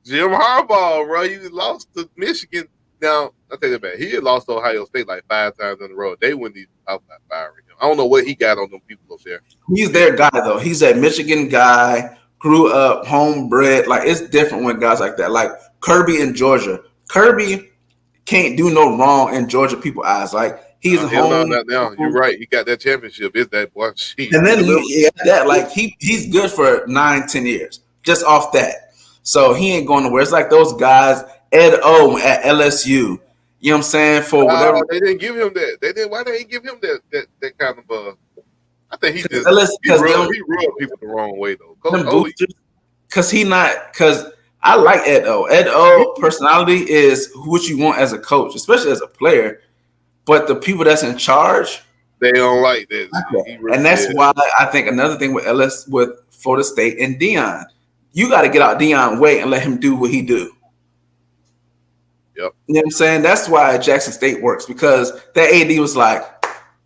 Jim Harbaugh, bro. He lost to Michigan. Now, I take that back. He had lost to Ohio State like 5 times in a row. They wouldn't even talk about firing him. I don't know what he got on them people up there. He's their guy, though. He's a Michigan guy, grew up, homebred. Like, it's different when guys like that. Like, Kirby in Georgia. Kirby can't do no wrong in Georgia people's eyes. Like, he's home. Now. You're right. He got that championship. It's that boy. And then he's good for 9-10 years just off that. So he ain't going nowhere. It's like those guys, Ed O at LSU. You know what I'm saying? For whatever they didn't give him that. Why they give him that kind of I think he just he rubbed people the wrong way though. Because I like Ed O. Ed O personality is what you want as a coach, especially as a player. But the people that's in charge, they don't like this. And that's why I think another thing with Florida State and Deion, you got to get out Deion's way and let him do what he do. Yep. You know what I'm saying? That's why Jackson State works, because that AD was like,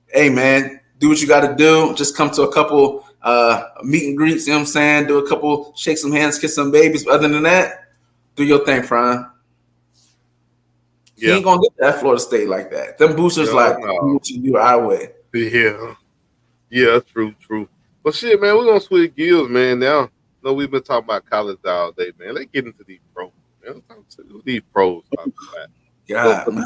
hey, man, do what you got to do. Just come to a couple meet and greets, you know what I'm saying? Do a couple, shake some hands, kiss some babies. But other than that, do your thing, Prime. He ain't going to get that Florida State like that. Them boosters do what you do our way. Yeah, true. But shit, man, we're going to switch gears, man, now. No, we've been talking about college all day, man. Let's get into these pros. Man. Let's talk to these pros. God, man.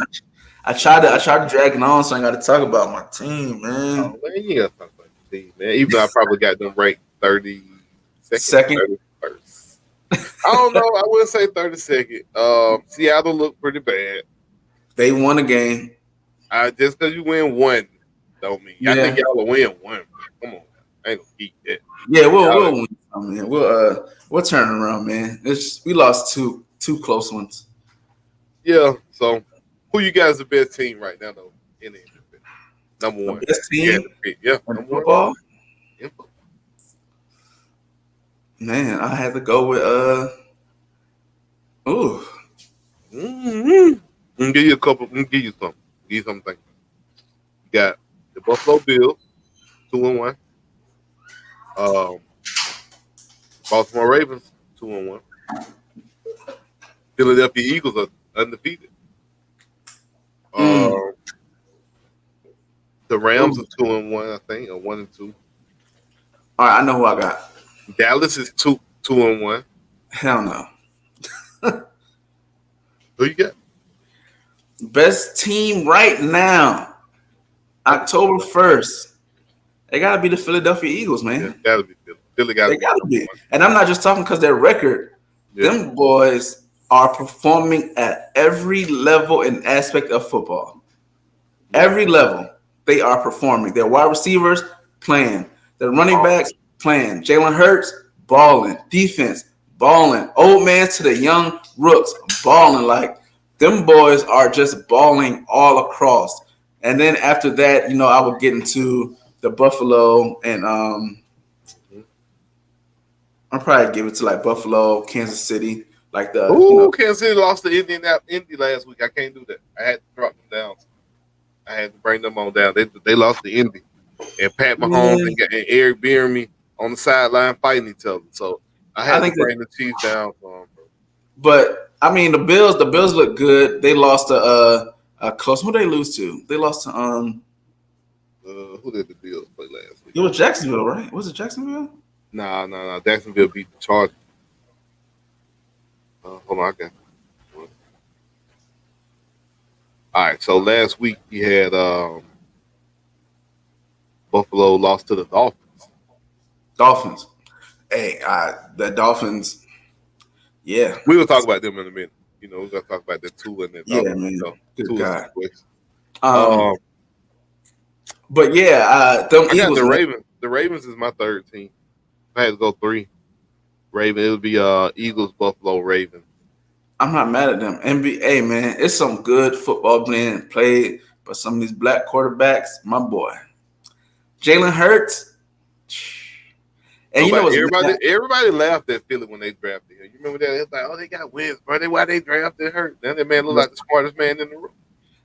I tried to drag it on, so I got to talk about my team, man. Oh, man, you got to talk about the team, man. Even though I probably got them ranked 32nd, 31st. I don't know. I wouldn't say 32nd. Seattle looked pretty bad. They won a game. Just because you win one, don't mean. I think y'all will win one. Come on, I ain't gonna keep that. Yeah, we'll win. Man. We'll turn around, man. We lost two close ones. Yeah. So, who you guys the best team right now, though? In the NFL? Number one. The best team. Yeah. Number football. Man, I had to go with ooh. Mm-hmm. I'm gonna give you a couple. I'm gonna give you something. Give you something. You got the Buffalo Bills, 2-1. Baltimore Ravens, 2-1. Philadelphia Eagles are undefeated. The Rams are 2-1, I think, or 1-2. All right, I know who I got. Dallas is 2-1. Hell no. Who you got? Best team right now, October 1st. They gotta be the Philadelphia Eagles, man. Yeah, gotta be Philly. Philly gotta be. And I'm not just talking because their record. Yeah. Them boys are performing at every level and aspect of football. Every level they are performing. Their wide receivers playing. Their running backs playing. Jalen Hurts balling. Defense balling. Old man to the young rooks balling. Like, them boys are just balling all across. And then after that, I would get into the Buffalo and I'll probably give it to like Buffalo, Kansas City. Like Kansas City lost to Indy last week. I can't do that. I had to drop them down. I had to bring them on down. They lost to Indy. And Pat Mahomes and Eric Bieniemy on the sideline fighting each other. So I had to bring the Chiefs down for them. But I mean, the Bills look good. They lost to a close. Who they lose to? They lost to who did the Bills play last week? It was Jacksonville, right? Was it Jacksonville? No. Jacksonville beat the Chargers. Hold on, I got it. All right, so last week he had Buffalo lost to the Dolphins. Hey, the Dolphins. Yeah, we will talk about them in a minute. We're gonna talk about the two and then man. Good God. But yeah, I got the Ravens. the Ravens is my third team. I had to go 3. Raven, it would be Eagles, Buffalo, Ravens. I'm not mad at them. NBA, man, it's some good football being played, but some of these black quarterbacks, my boy, Jalen Hurts. And you know what's Everybody laughed at Philly when they drafted him. You remember that? It's like, oh, they got wins, bro. Why they drafted Hurts? Then that man looked like the smartest man in the room.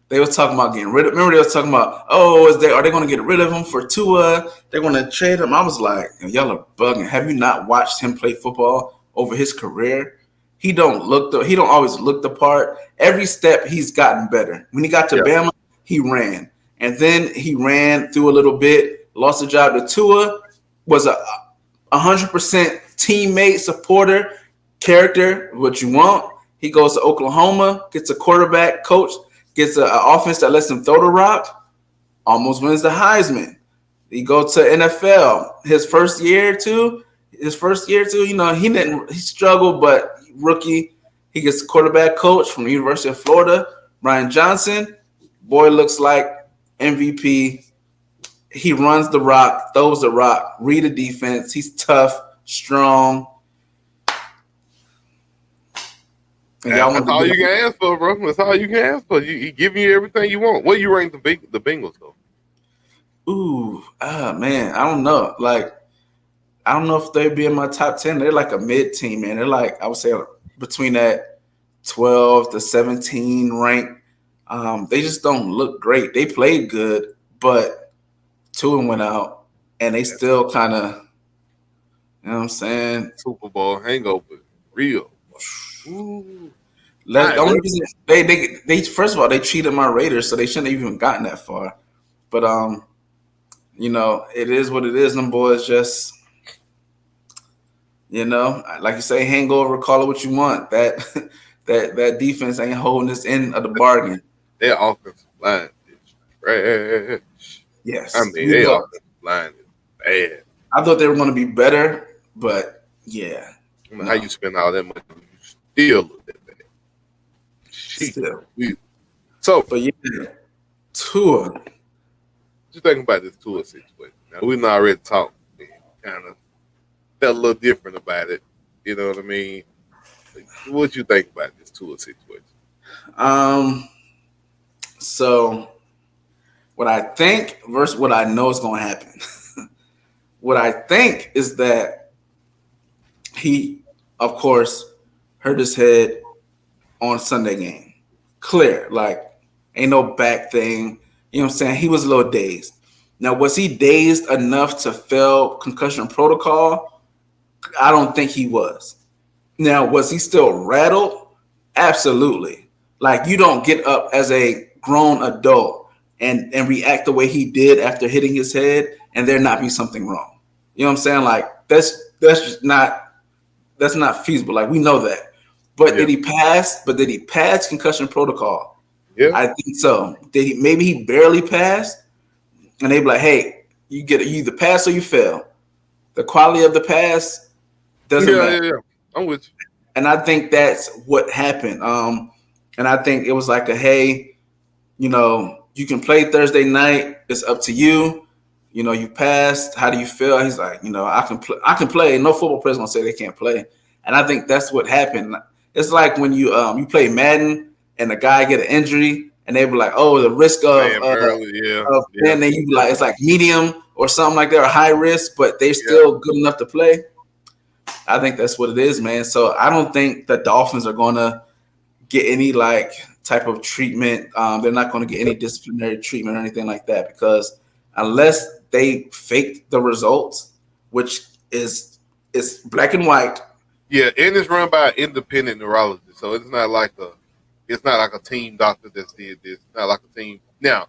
They was talking about getting rid of. Remember, they was talking about, are they going to get rid of him for Tua? They're going to trade him. I was like, y'all are bugging. Have you not watched him play football over his career? He don't always look the part. Every step he's gotten better. When he got to Bama, he ran, and then he ran through a little bit, lost the job to Tua. Was a 100% teammate, supporter, character. What you want? He goes to Oklahoma, gets a quarterback coach. Gets an offense that lets him throw the rock, almost wins the Heisman. He goes to NFL. His first year too, he struggled, but rookie. He gets a quarterback coach from the University of Florida, Brian Johnson. Boy looks like MVP. He runs the rock, throws the rock, read the defense. He's tough, strong. That's all you can ask for, bro. That's all you can ask for. He giving you everything you want. What you rank the Bengals though? Ooh, man, I don't know. Like, I don't know if they'd be in my top 10. They're like a mid team, man. They're like, I would say, between that 12 to 17 rank. They just don't look great. They played good, but Tua went out, and they still kind of, you know what I'm saying? Super Bowl hangover, real. Ooh. The only reason they first of all, they cheated my Raiders, so they shouldn't have even gotten that far. But it is what it is. Them boys just, like you say, hangover. Call it what you want. That defense ain't holding this end of the bargain. Their offensive line is trash. Yes, I mean their offensive line is bad. I thought they were going to be better, but yeah. How you spend all that money? Still look that bad. Still. But yeah, Tua. Just thinking about this Tua situation. Now we've already talked, kind of felt a little different about it. You know what I mean? What you think about this Tua situation? So what I think versus what I know is going to happen. What I think is that he, of course, hurt his head on Sunday game. Clear, like ain't no back thing. You know what I'm saying? He was a little dazed. Now, was he dazed enough to fail concussion protocol? I don't think he was. Now, was he still rattled? Absolutely. Like, you don't get up as a grown adult and react the way he did after hitting his head and there not be something wrong. You know what I'm saying? Like, that's just not feasible. Like, we know that. But did he pass? But did he pass concussion protocol? Yeah, I think so. Maybe he barely passed, and they be like, "Hey, you either pass or you fail." The quality of the pass doesn't matter. Yeah. I'm with you. And I think that's what happened. And I think it was like hey, you can play Thursday night. It's up to you. You passed. How do you feel? He's like, I can play. No football player's gonna say they can't play. And I think that's what happened. It's like when you play Madden and a guy get an injury and they be like, oh, the risk of and then you be like, it's like medium or something like that, or high risk, but they're still good enough to play. I think that's what it is, man. So I don't think the Dolphins are gonna get any like type of treatment. They're not gonna get any disciplinary treatment or anything like that, because unless they fake the results, which is black and white. Yeah, and it's run by an independent neurologist, so it's not like a team doctor that did this. It's not like a team. Now,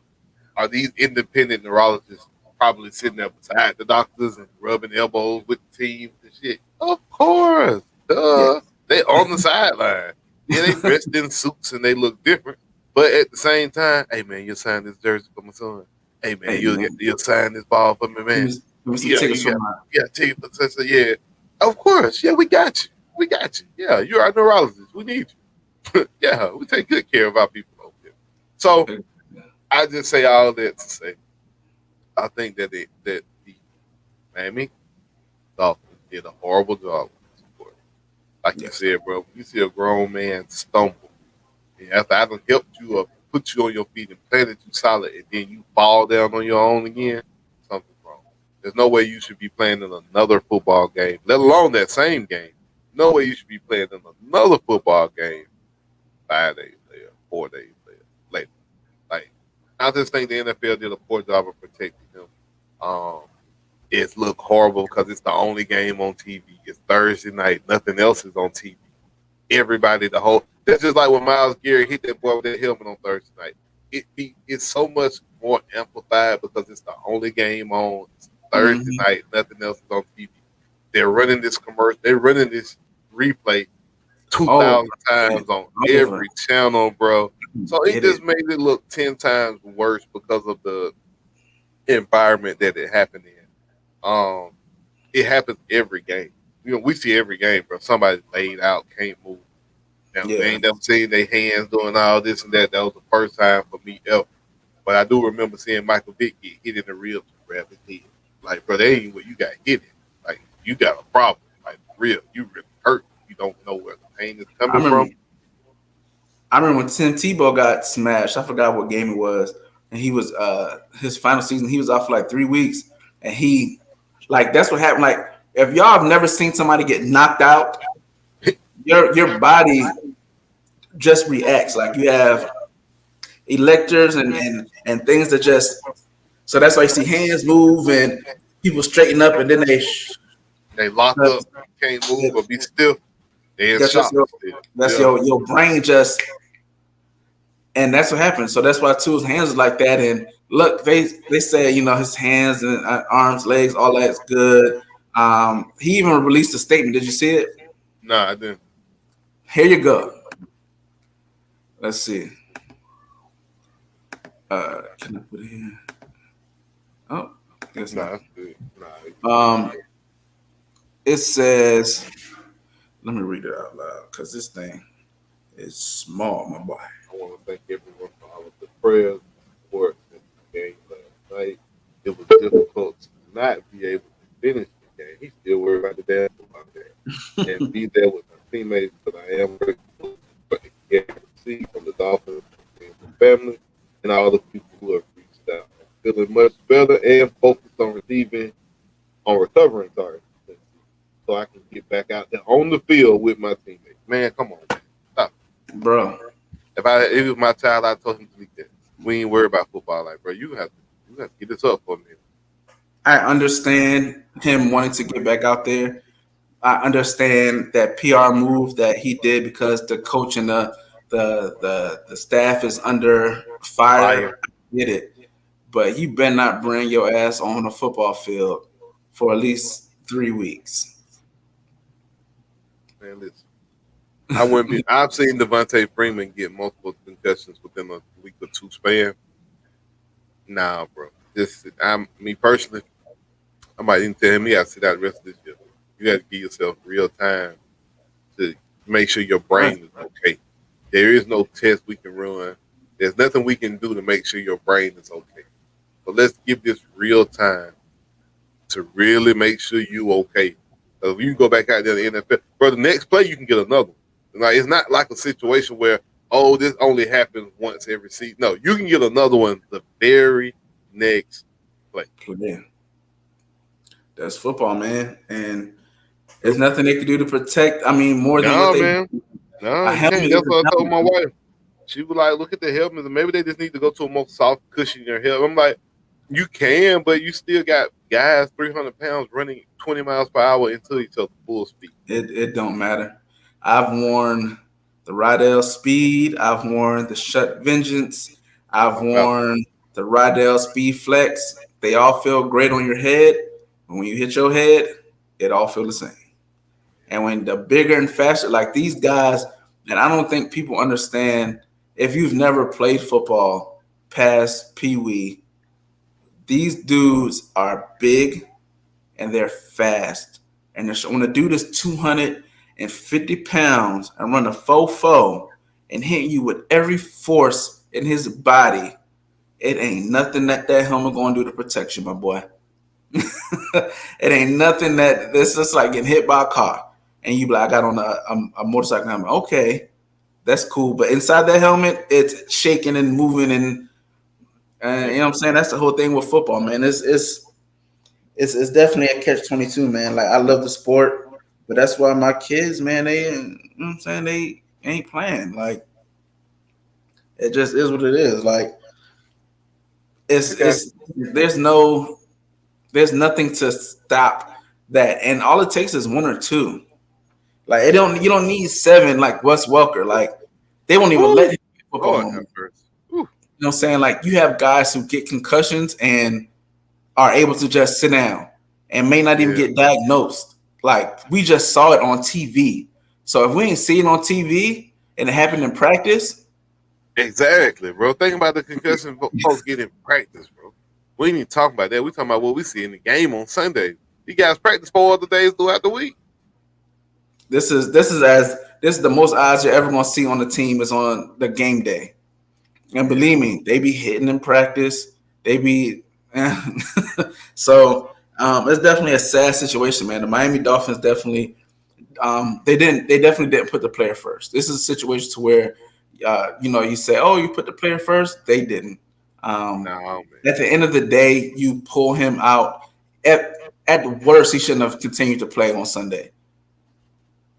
are these independent neurologists probably sitting there beside the doctors and rubbing elbows with the team and shit? Of course, duh. They on the sideline. Yeah, they dressed in suits and they look different, but at the same time, hey man, you'll sign this jersey for my son. Hey man, you'll sign this ball for me, man. Yeah. Of course, yeah, we got you. Yeah, you're our neurologist. We need you. Yeah, we take good care of our people over here. So I just say all that to say, I think that the Miami Dolphins did a horrible job with the support. Like you Yes. said, bro, you see a grown man stumble, and after I done helped you up, put you on your feet and planted you solid, and then you fall down on your own again, something's wrong. There's no way you should be playing in another football game, let alone that same game. No way you should be playing in another football game 5 days later, 4 days later. Like, I just think the NFL did a poor job of protecting him. Um, it's looked horrible because it's the only game on TV. It's Thursday night. Nothing else is on TV. Everybody, the whole. That's just like when Miles Garrett hit that boy with that helmet on Thursday night. It's so much more amplified because it's the only game on Thursday night. Nothing else is on TV. They're running this commercial. They're running this replay 2,000 times on every channel, bro. So it just made it look 10 times worse because of the environment that it happened in. It happens every game. You know, we see every game, bro. Somebody laid out, can't move. Now, they ain't never seen their hands doing all this and that. That was the first time for me ever. But I do remember seeing Michael Vick get hit in the ribs and grab his head. Like, bro, that ain't what you got hit in. Like, you got a problem. Like, real. You really hurt. You don't know where the pain is coming from. I remember when Tim Tebow got smashed. I forgot what game it was. And he was his final season, he was out for like 3 weeks. And he, like, that's what happened. Like, if y'all have never seen somebody get knocked out, your body just reacts. Like, you have electors and things that just, so that's why you see hands move and people straighten up and then they lock up, can't move or be stiff. That's your brain just, and that's what happens. So that's why Tua's hands are like that. And look, they say, you know, his hands and arms, legs, all that's good. He even released a statement. Did you see it? No, I didn't. Here you go. Let's see. Can I put it in? Oh, guess not. It says, let me read it out loud because this thing is small, my boy. I want to thank everyone for all of the prayers and support in the game last night. It was difficult to not be able to finish the game. He's still worried about the damn football game and be there with my teammates. But I am grateful for the game received from the Dolphins and the family and all the people who have reached out. I'm feeling much better and focused on recovering, so I can get back out there on the field with my teammates. Man, come on, man. Stop. Bro. If it was my child, I told him to leave that. We ain't worried about football. Like, bro, you have to get this up for me. I understand him wanting to get back out there. I understand that PR move that he did because the coach and the staff is under fire. I get it. But you better not bring your ass on a football field for at least 3 weeks. Man, listen. I wouldn't be. I've seen Devontae Freeman get multiple concussions within a week or two span. Nah, bro. Me personally, I might even tell him he has to sit out the rest of this year. You got to give yourself real time to make sure your brain is okay. There is no test we can run. There's nothing we can do to make sure your brain is okay. But let's give this real time to really make sure you okay. So if you go back out there to the NFL, bro, the next play you can get another one. Like, it's not like a situation where, this only happens once every season. No, you can get another one the very next play. Yeah. That's football, man. And there's nothing they can do to protect. I mean, more than what they do. No, that's what I told my wife. She was like, look at the helmets, and maybe they just need to go to a more soft cushion in their helmet. I'm like, you can, but you still got guys 300 pounds running 20 miles per hour into each other full speed. It don't matter. I've worn the Rydell Speed. I've worn the Shut Vengeance. I've worn the Rydell Speed Flex. They all feel great on your head. But when you hit your head, it all feels the same. And when the bigger and faster, like these guys, and I don't think people understand, if you've never played football past Pee Wee, these dudes are big and they're fast. And when a dude is 250 pounds and run a 4.4 and hit you with every force in his body, it ain't nothing that helmet going to do to protect you, my boy. It ain't nothing that's just like getting hit by a car, and you be like, I got on a motorcycle helmet. Okay, that's cool, but inside that helmet, it's shaking and moving, and you know what I'm saying. That's the whole thing with football, man. It's definitely a catch-22, man. Like I love the sport, but that's why my kids, man, they you know what I'm saying, they ain't playing. Like it just is what it is. Like Okay. it's there's nothing to stop that, and all it takes is one or two. Like you don't need seven like Wes Welker. Like they won't even let Ooh, him play football Lord no more. have You mercy. Ooh, know what I'm saying? Like you have guys who get concussions and are able to just sit down and may not even yeah, get diagnosed. Like we just saw it on TV. So if we ain't see it on TV and it happened in practice, exactly, bro. Think about the concussion folks get in practice, bro. We ain't even talking about that. We talking about what we see in the game on Sunday. You guys practice 4 other days throughout the week. this is the most odds you're ever gonna see on the team is on the game day. And Yeah, believe me, they be hitting in practice. They be so it's definitely a sad situation, man. The Miami Dolphins definitely they definitely didn't put the player first. This is a situation to where you say, oh, you put the player first. They didn't. Um, no, man. at the end of the day, you pull him out. At the worst, he shouldn't have continued to play on Sunday.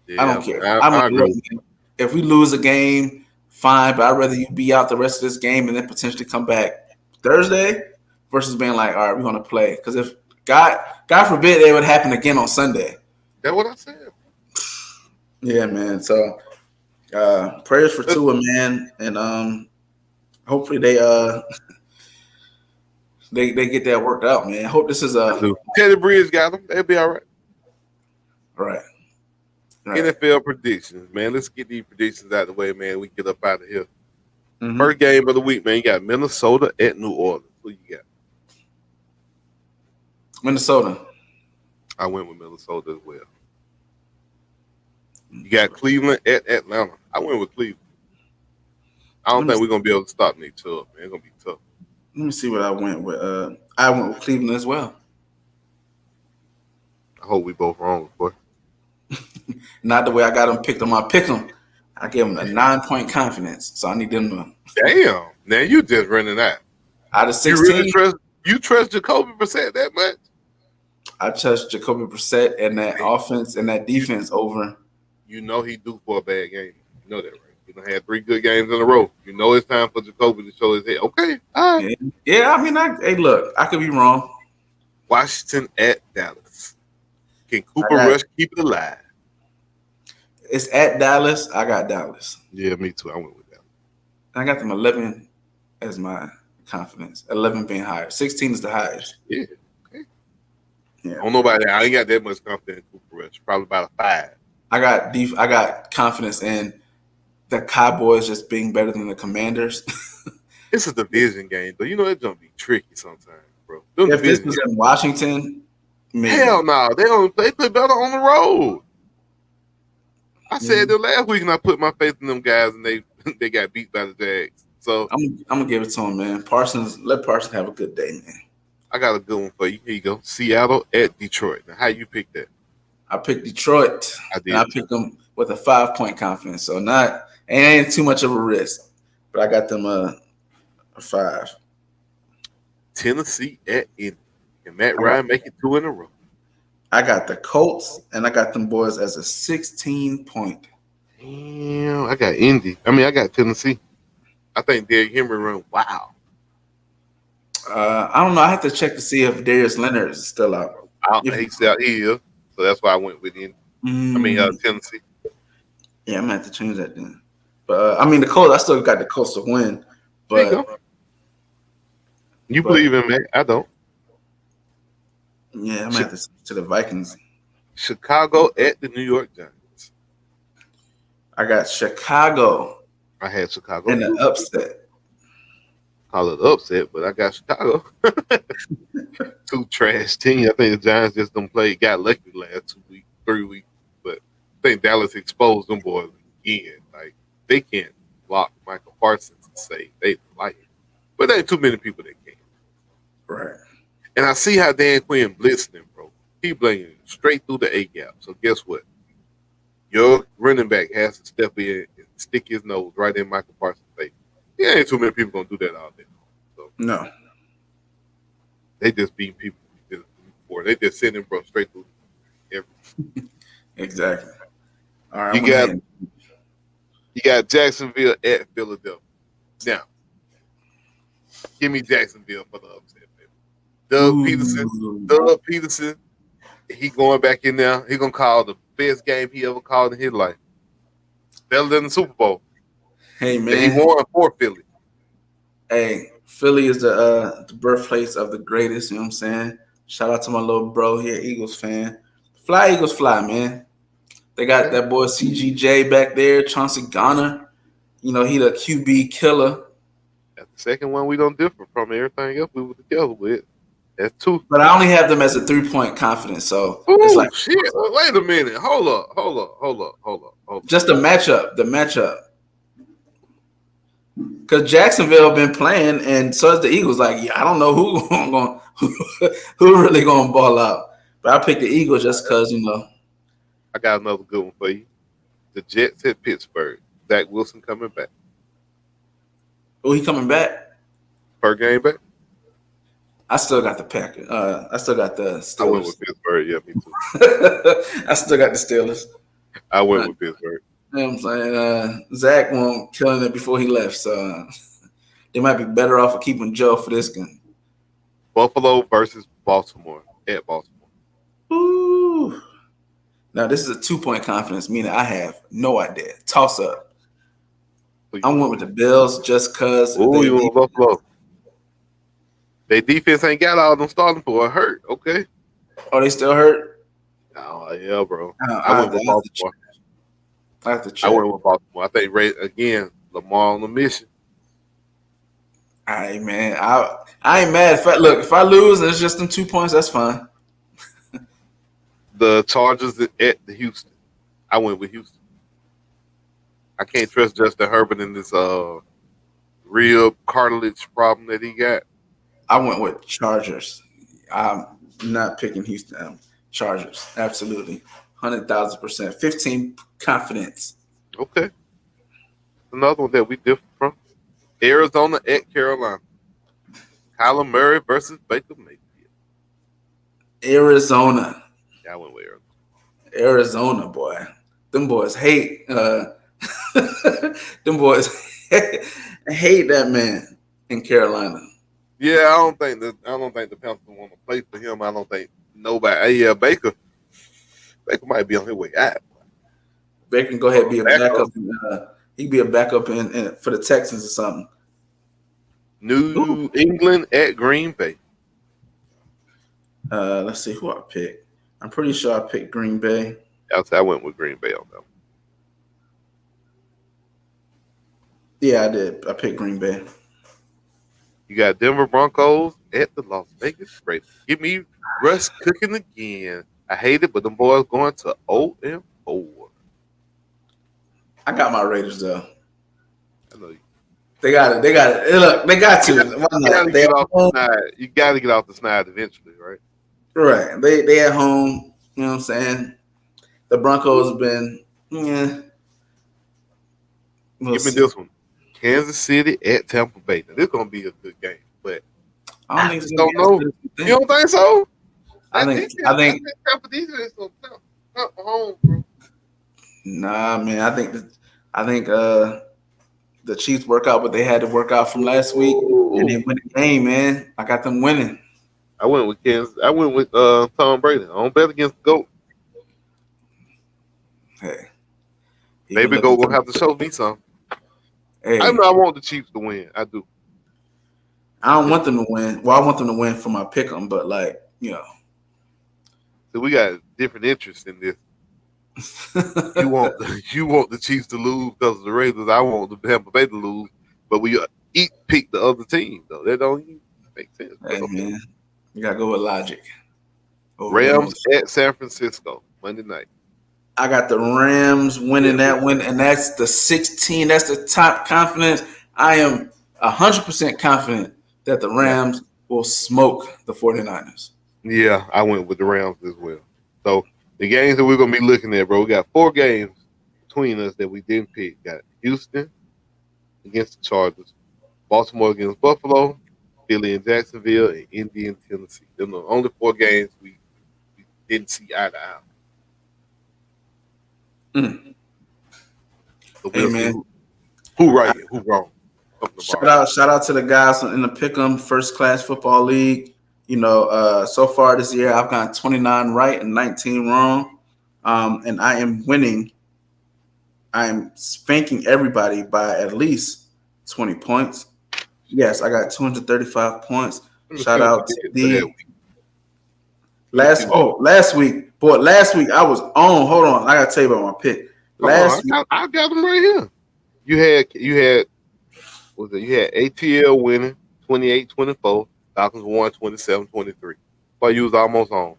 I Yeah, don't man. care. I'm I like, agree look, with man, if we lose a game, fine, but I'd rather you be out the rest of this game and then potentially come back Thursday versus being like, all right, we're gonna play. Because if God forbid it would happen again on Sunday. that's what I said. Yeah, man. So prayers for But Tua, man, and hopefully they get that worked out, man. I hope this is I do. Teddy Bridge got them. They'll be all right. right, right. NFL predictions, man. Let's get these predictions out of the way, man. We get up out of here. Mm-hmm. First game of the week, man. You got Minnesota at New Orleans. Who you got? Minnesota. I went with Minnesota as well. You got Cleveland at Atlanta. I went with Cleveland. I don't Let me think we're gonna be able to stop Nick Chubb, man. It's gonna be tough. let me see what I went with. I went with Cleveland as well. I hope we both wrong, boy. Not the way I got them picked on my pick 'em. I gave them a 9 point confidence, so I need them to Damn. Now you just running out. out of You really 16. trust Jacoby Brissett that much? I trust Jacoby Brissett and that Hey, offense and that you defense over. you know he due for a bad game. You know that, right? He done had 3 good games in a row. You know it's time for Jacoby to show his head. Okay, all right. Yeah, yeah. I mean, hey, look, I could be wrong. Washington at Dallas. Can I Cooper got Rush keep it alive? it's at Dallas. I got Dallas. Yeah, me too. I went with that. I got them 11 as my confidence. 11 being higher. 16 is the highest. Yeah. Okay. I Yeah. don't know about that. I ain't got that much confidence in Cooper Rush. Probably about a 5. I got confidence in the Cowboys just being better than the Commanders. It's a division game, but you know it's gonna be tricky sometimes, bro. Them If this division was games. in Washington, maybe. Hell no, they don't. They play better on the road. I Yeah. said that last week, and I put my faith in them guys, and they they got beat by the Jags. So I'm gonna give it to him, man. Let Parsons have a good day, man. I got a good one for you. Here you go. Seattle at Detroit. Now, how you pick that? I picked Detroit, I and I did too. picked them with a 5 point confidence, so not ain't too much of a risk. But I got them a 5. Tennessee at Indy. Can Matt I got Ryan make it 2 in a row? I got the Colts, and I got them boys as a 16 point. Damn, I got Indy. I mean, I got Tennessee. I think Derrick Henry run. Wow. I don't know. I have to check to see if Darius Leonard is still out. If He's out here, so that's why I went with Indy. I mean, mm, Tennessee. yeah, I'm gonna have to change that then. But I mean, the Colts. I still got the Colts to win, There you go. but You but believe in Matt? I don't. yeah, I'm gonna Chi- have to switch to the Vikings. Chicago at the New York Giants. I got Chicago I had Chicago in the too. upset. Call it upset, but I got Chicago. 2 trash teams. I think the Giants just don't play. Got lucky the last 2 weeks, 3 weeks. But I think Dallas exposed them boys again. Like they can't block Michael Parsons and say they like it. But there ain't too many people that can. Right. And I see how Dan Quinn blitzing him, bro. He blinking straight through the A gap. So guess what? Your running back has to step in and stick his nose right in Michael Parsons' face. Yeah, ain't too many people gonna do that all day. So No. they just beat people before. They just send him, bro, straight through everything. Exactly. All right. You got Jacksonville at Philadelphia. Now, give me Jacksonville for the upset, baby. Doug Peterson, he going back in there. He gonna call the best game he ever called in his life. Better than the Super Bowl. Hey man, he won for Philly. Hey, Philly is the birthplace of the greatest. You know what I'm saying? Shout out to my little bro here, Eagles fan. Fly Eagles, fly, man. They got that boy CGJ back there, Chauncey Garner. You know, he the QB killer. That's the second one we don't differ from everything else we were together with. That's two. But I only have them as a 3-point confidence, so it's like shit. Wait a minute. Hold up. Just the matchup. Because Jacksonville been playing, and so is the Eagles. Like, yeah, I don't know who really gonna ball out, but I picked the Eagles just because I got another good one for you. The Jets at Pittsburgh. Zach Wilson coming back. Oh, he coming back? Per game back? I still got the Packers. I still got the Steelers. I went with Pittsburgh. Yeah, me too. I still got the Steelers. I went with Pittsburgh. You know what I'm saying? Zach won't killing it before he left, so they might be better off of keeping Joe for this game. Buffalo versus Baltimore at Baltimore. Ooh. Now, this is a 2-point confidence, meaning I have no idea. Toss up. I went with the Bills just because. Oh, you went Buffalo. Their defense ain't got all them starting for a hurt. Okay. Oh, they still hurt? Oh, yeah, bro. I went with Baltimore. I have to check. I went with Baltimore. I think, again, Lamar on the mission. All right, man. I ain't mad. If I lose and it's just them 2 points, that's fine. The Chargers at the Houston. I went with Houston. I can't trust Justin Herbert in this real cartilage problem that he got. I went with Chargers. I'm not picking Houston. Chargers, absolutely, 100,000%, 15 confidence. Okay, another one that we differ from. Arizona at Carolina. Kyler Murray versus Baker Mayfield. Arizona. Yeah, I went with Arizona. Arizona, boy. Them boys hate. Them boys hate that man in Carolina. Yeah, I don't think the Panthers want to play for him. I don't think nobody. Yeah, Baker might be on his way out. Baker can go ahead and be a backup. He'd be a backup in for the Texans or something. New England at Green Bay. Let's see who I picked. I'm pretty sure I picked Green Bay. I went with Green Bay on that one. Yeah, I did. I picked Green Bay. You got Denver Broncos at the Las Vegas Raiders. Give me Russ cooking again. I hate it, but them boys going to 0-4. I got my Raiders though. I know you. They got it. Look, they got to. You got to get off the snide eventually, right? Right. They at home. You know what I'm saying? The Broncos have been. Yeah. Give me this one. Kansas City at Tampa Bay. Now, this is gonna be a good game, but I don't think don't know. You don't think so? I think Tampa defense is so tough home, bro. Nah, man. I think the Chiefs work out what they had to work out from last week, and they win the game, man. I got them winning. I went with Kansas. I went with Tom Brady. I don't bet against the GOAT. Hey, maybe GOAT will have to show me something. Hey, I know I want the Chiefs to win. I do. I don't want them to win. Well, I want them to win for my pick 'em, but So we got different interests in this. You want the Chiefs to lose because of the Raiders. I want the Tampa Bay to lose, but we each pick the other team though. That don't even make sense. Hey, man, you gotta go with logic. Rams at San Francisco Monday night. I got the Rams winning that win, and that's the 16. That's the top confidence. I am 100% confident that the Rams will smoke the 49ers. Yeah, I went with the Rams as well. So the games that we're gonna be looking at, bro, we got 4 games between us that we didn't pick. Got Houston against the Chargers, Baltimore against Buffalo, Philly and Jacksonville, and Indy and Tennessee. They're the only 4 games we didn't see eye to eye. Mm. So Hey we'll see man, who right and who wrong. shout out to the guys in the Pick'em First Class Football League. You know, so far this year I've got 29 right and 19 wrong, and I am winning. I am spanking everybody by at least 20 points. Yes, I got 235 points. Shout out to the last week. Boy, last week I was on. Hold on, I gotta tell you about my pick. Last week I got them right here. You had ATL winning 28-24. Falcons won 27-23. But you was almost on.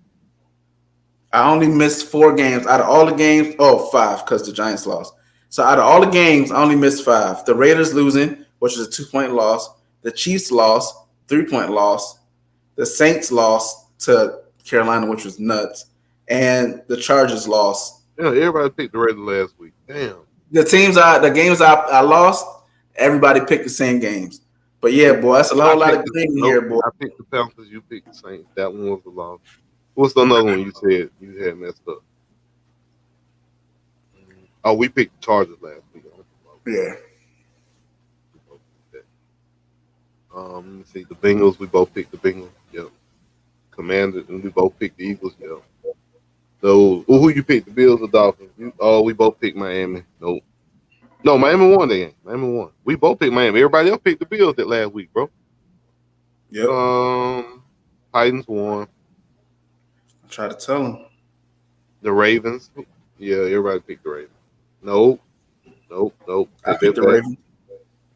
I only missed 4 games out of all the games. Oh, 5 because the Giants lost. So out of all the games, I only missed 5. The Raiders losing, which is a 2-point loss. The Chiefs lost, 3-point loss. The Saints lost to Carolina, which was nuts. And the Chargers lost. Yeah, everybody picked the Raiders last week. Damn. The games I lost, everybody picked the same games. But yeah, boy, that's a whole lot of green here, boy. I picked the Panthers, you picked the Saints. That one was the loss. What's the another one you said you had messed up? Oh, we picked the Chargers last week. Yeah. Let me see. The Bengals, we both picked the Bengals. Yep. Commanders, and we both picked the Eagles. Yep. So, who you picked? The Bills or Dolphins? We both picked Miami. Nope. No, Miami won that game. Miami won. We both picked Miami. Everybody else picked the Bills that last week, bro. Yep. Titans won. I try to tell them. The Ravens. Yeah, everybody picked the Ravens. Nope. I picked the Ravens.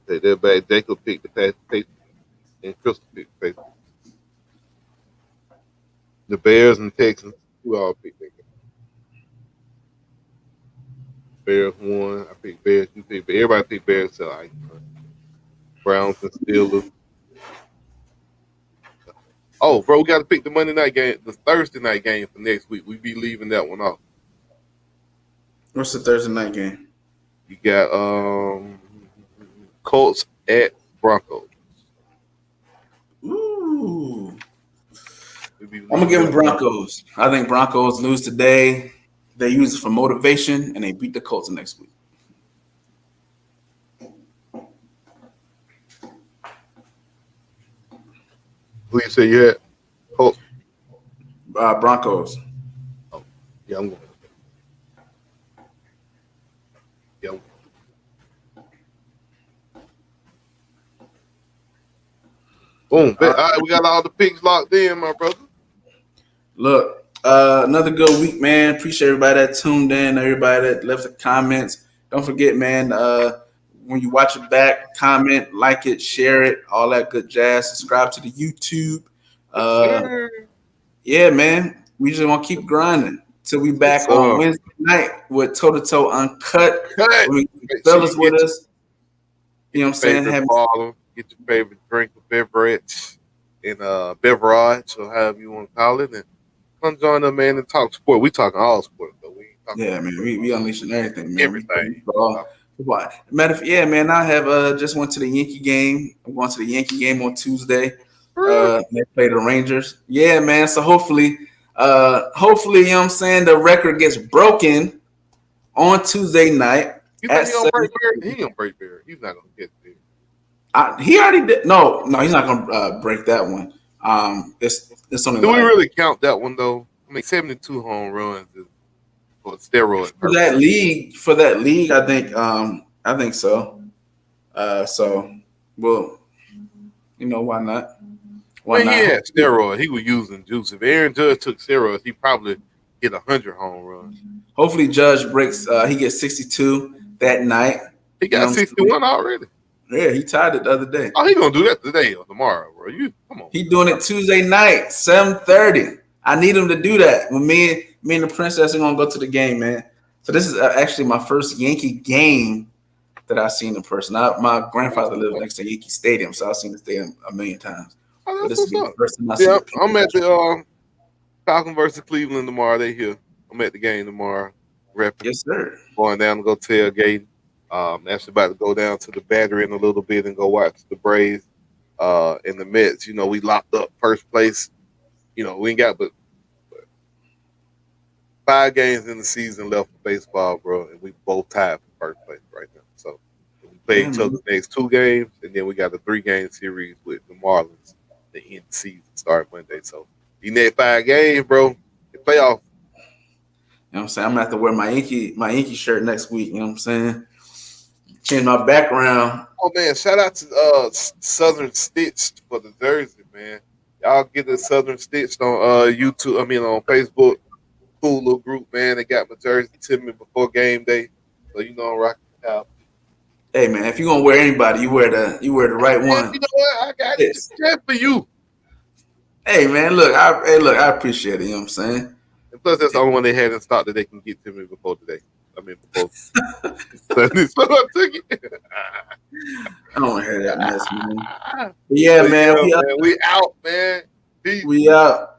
Take that back. Jacob picked the Patriots. And Crystal picked the Patriots. The Bears and Texans. Who all picked that game? Bears won. I picked Bears. You picked Bears. Everybody picked Bears. So Browns and Steelers. Oh, bro, we got to pick the Monday night game, the Thursday night game for next week. We be leaving that one off. What's the Thursday night game? You got Colts at Broncos. Ooh. I'm gonna give them Broncos. I think Broncos lose today. They use it for motivation, and they beat the Colts next week. Who you say you had? Colts. Broncos. Oh, yeah, I'm going. Yeah. Boom. All right, we got all the picks locked in, my brother. Look, another good week, man. Appreciate everybody that tuned in, everybody that left the comments. Don't forget, man, when you watch it back, comment, like it, share it, all that good jazz. Subscribe to the YouTube. Yeah, man. We just want to keep grinding till we back on Wednesday night with Toe to Toe Uncut. Fellas with us. You know what I'm saying? Get your favorite drink or beverage and beverage or however you want to call it, and come join us, man, and talk sport. We talking all sports, though. We unleashing everything, man. Everything. Matter of fact, yeah, man. I have just went to the Yankee game. I'm going to the Yankee game on Tuesday. They play the Rangers. Yeah, man. So hopefully, you know what I'm saying, the record gets broken on Tuesday night. You think he gonna break Barry? He gonna break Barry. He's not gonna get there. He already did. No, he's not gonna break that one. It's something. Do we really count that one though? I mean, 72 home runs is for steroids. For that league, I think so. So, well, you know, why not? Why not? Yeah, steroids. He was using juice. If Aaron Judge took steroids, he probably hit 100 home runs. Hopefully, Judge breaks. He gets 62 that night. He got 61 already. Yeah, he tied it the other day. Oh, he gonna do that today or tomorrow, bro? You come on. He doing it Tuesday night, 7:30. I need him to do that. When me and the princess are gonna go to the game, man. So this is actually my first Yankee game that I've seen in person. My grandfather lived next to Yankee Stadium, so I've seen the stadium a million times. Oh, But that's this will what's be the up. first time I see Yeah, the people. I'm at the Falcon versus Cleveland tomorrow. They here. I'm at the game tomorrow. Repping. Yes, sir. Going down to go tailgate. Actually about to go down to the Battery in a little bit and go watch the Braves and the Mets. You know, we locked up first place. You know, we ain't got but 5 games in the season left for baseball, bro, and we both tied for first place right now. So we play Yeah, each man. other the next 2 games, and then we got a 3-game series with the Marlins. The end of the season start Monday. So you need 5 games, bro. The playoff. You know what I'm saying? I'm gonna have to wear my Yankee shirt next week. You know what I'm saying? Change my background. Oh man, shout out to Southern Stitched for the jersey, man. Y'all get the Southern Stitched on YouTube. I mean on Facebook. Cool little group, man. They got my jersey to me before game day, so you know I'm rocking it out. Hey man, if you're gonna wear anybody, you wear the right Man, one. you know what? I got it Yes. just for you. Hey man, I appreciate it. You know what I'm saying? And plus, that's the only one they had in stock that they can get to me before today. I mean, before Sunday, so I took it. I don't want to hear that mess, man. But yeah, But yeah, man, man, we out, man. Peace. we out.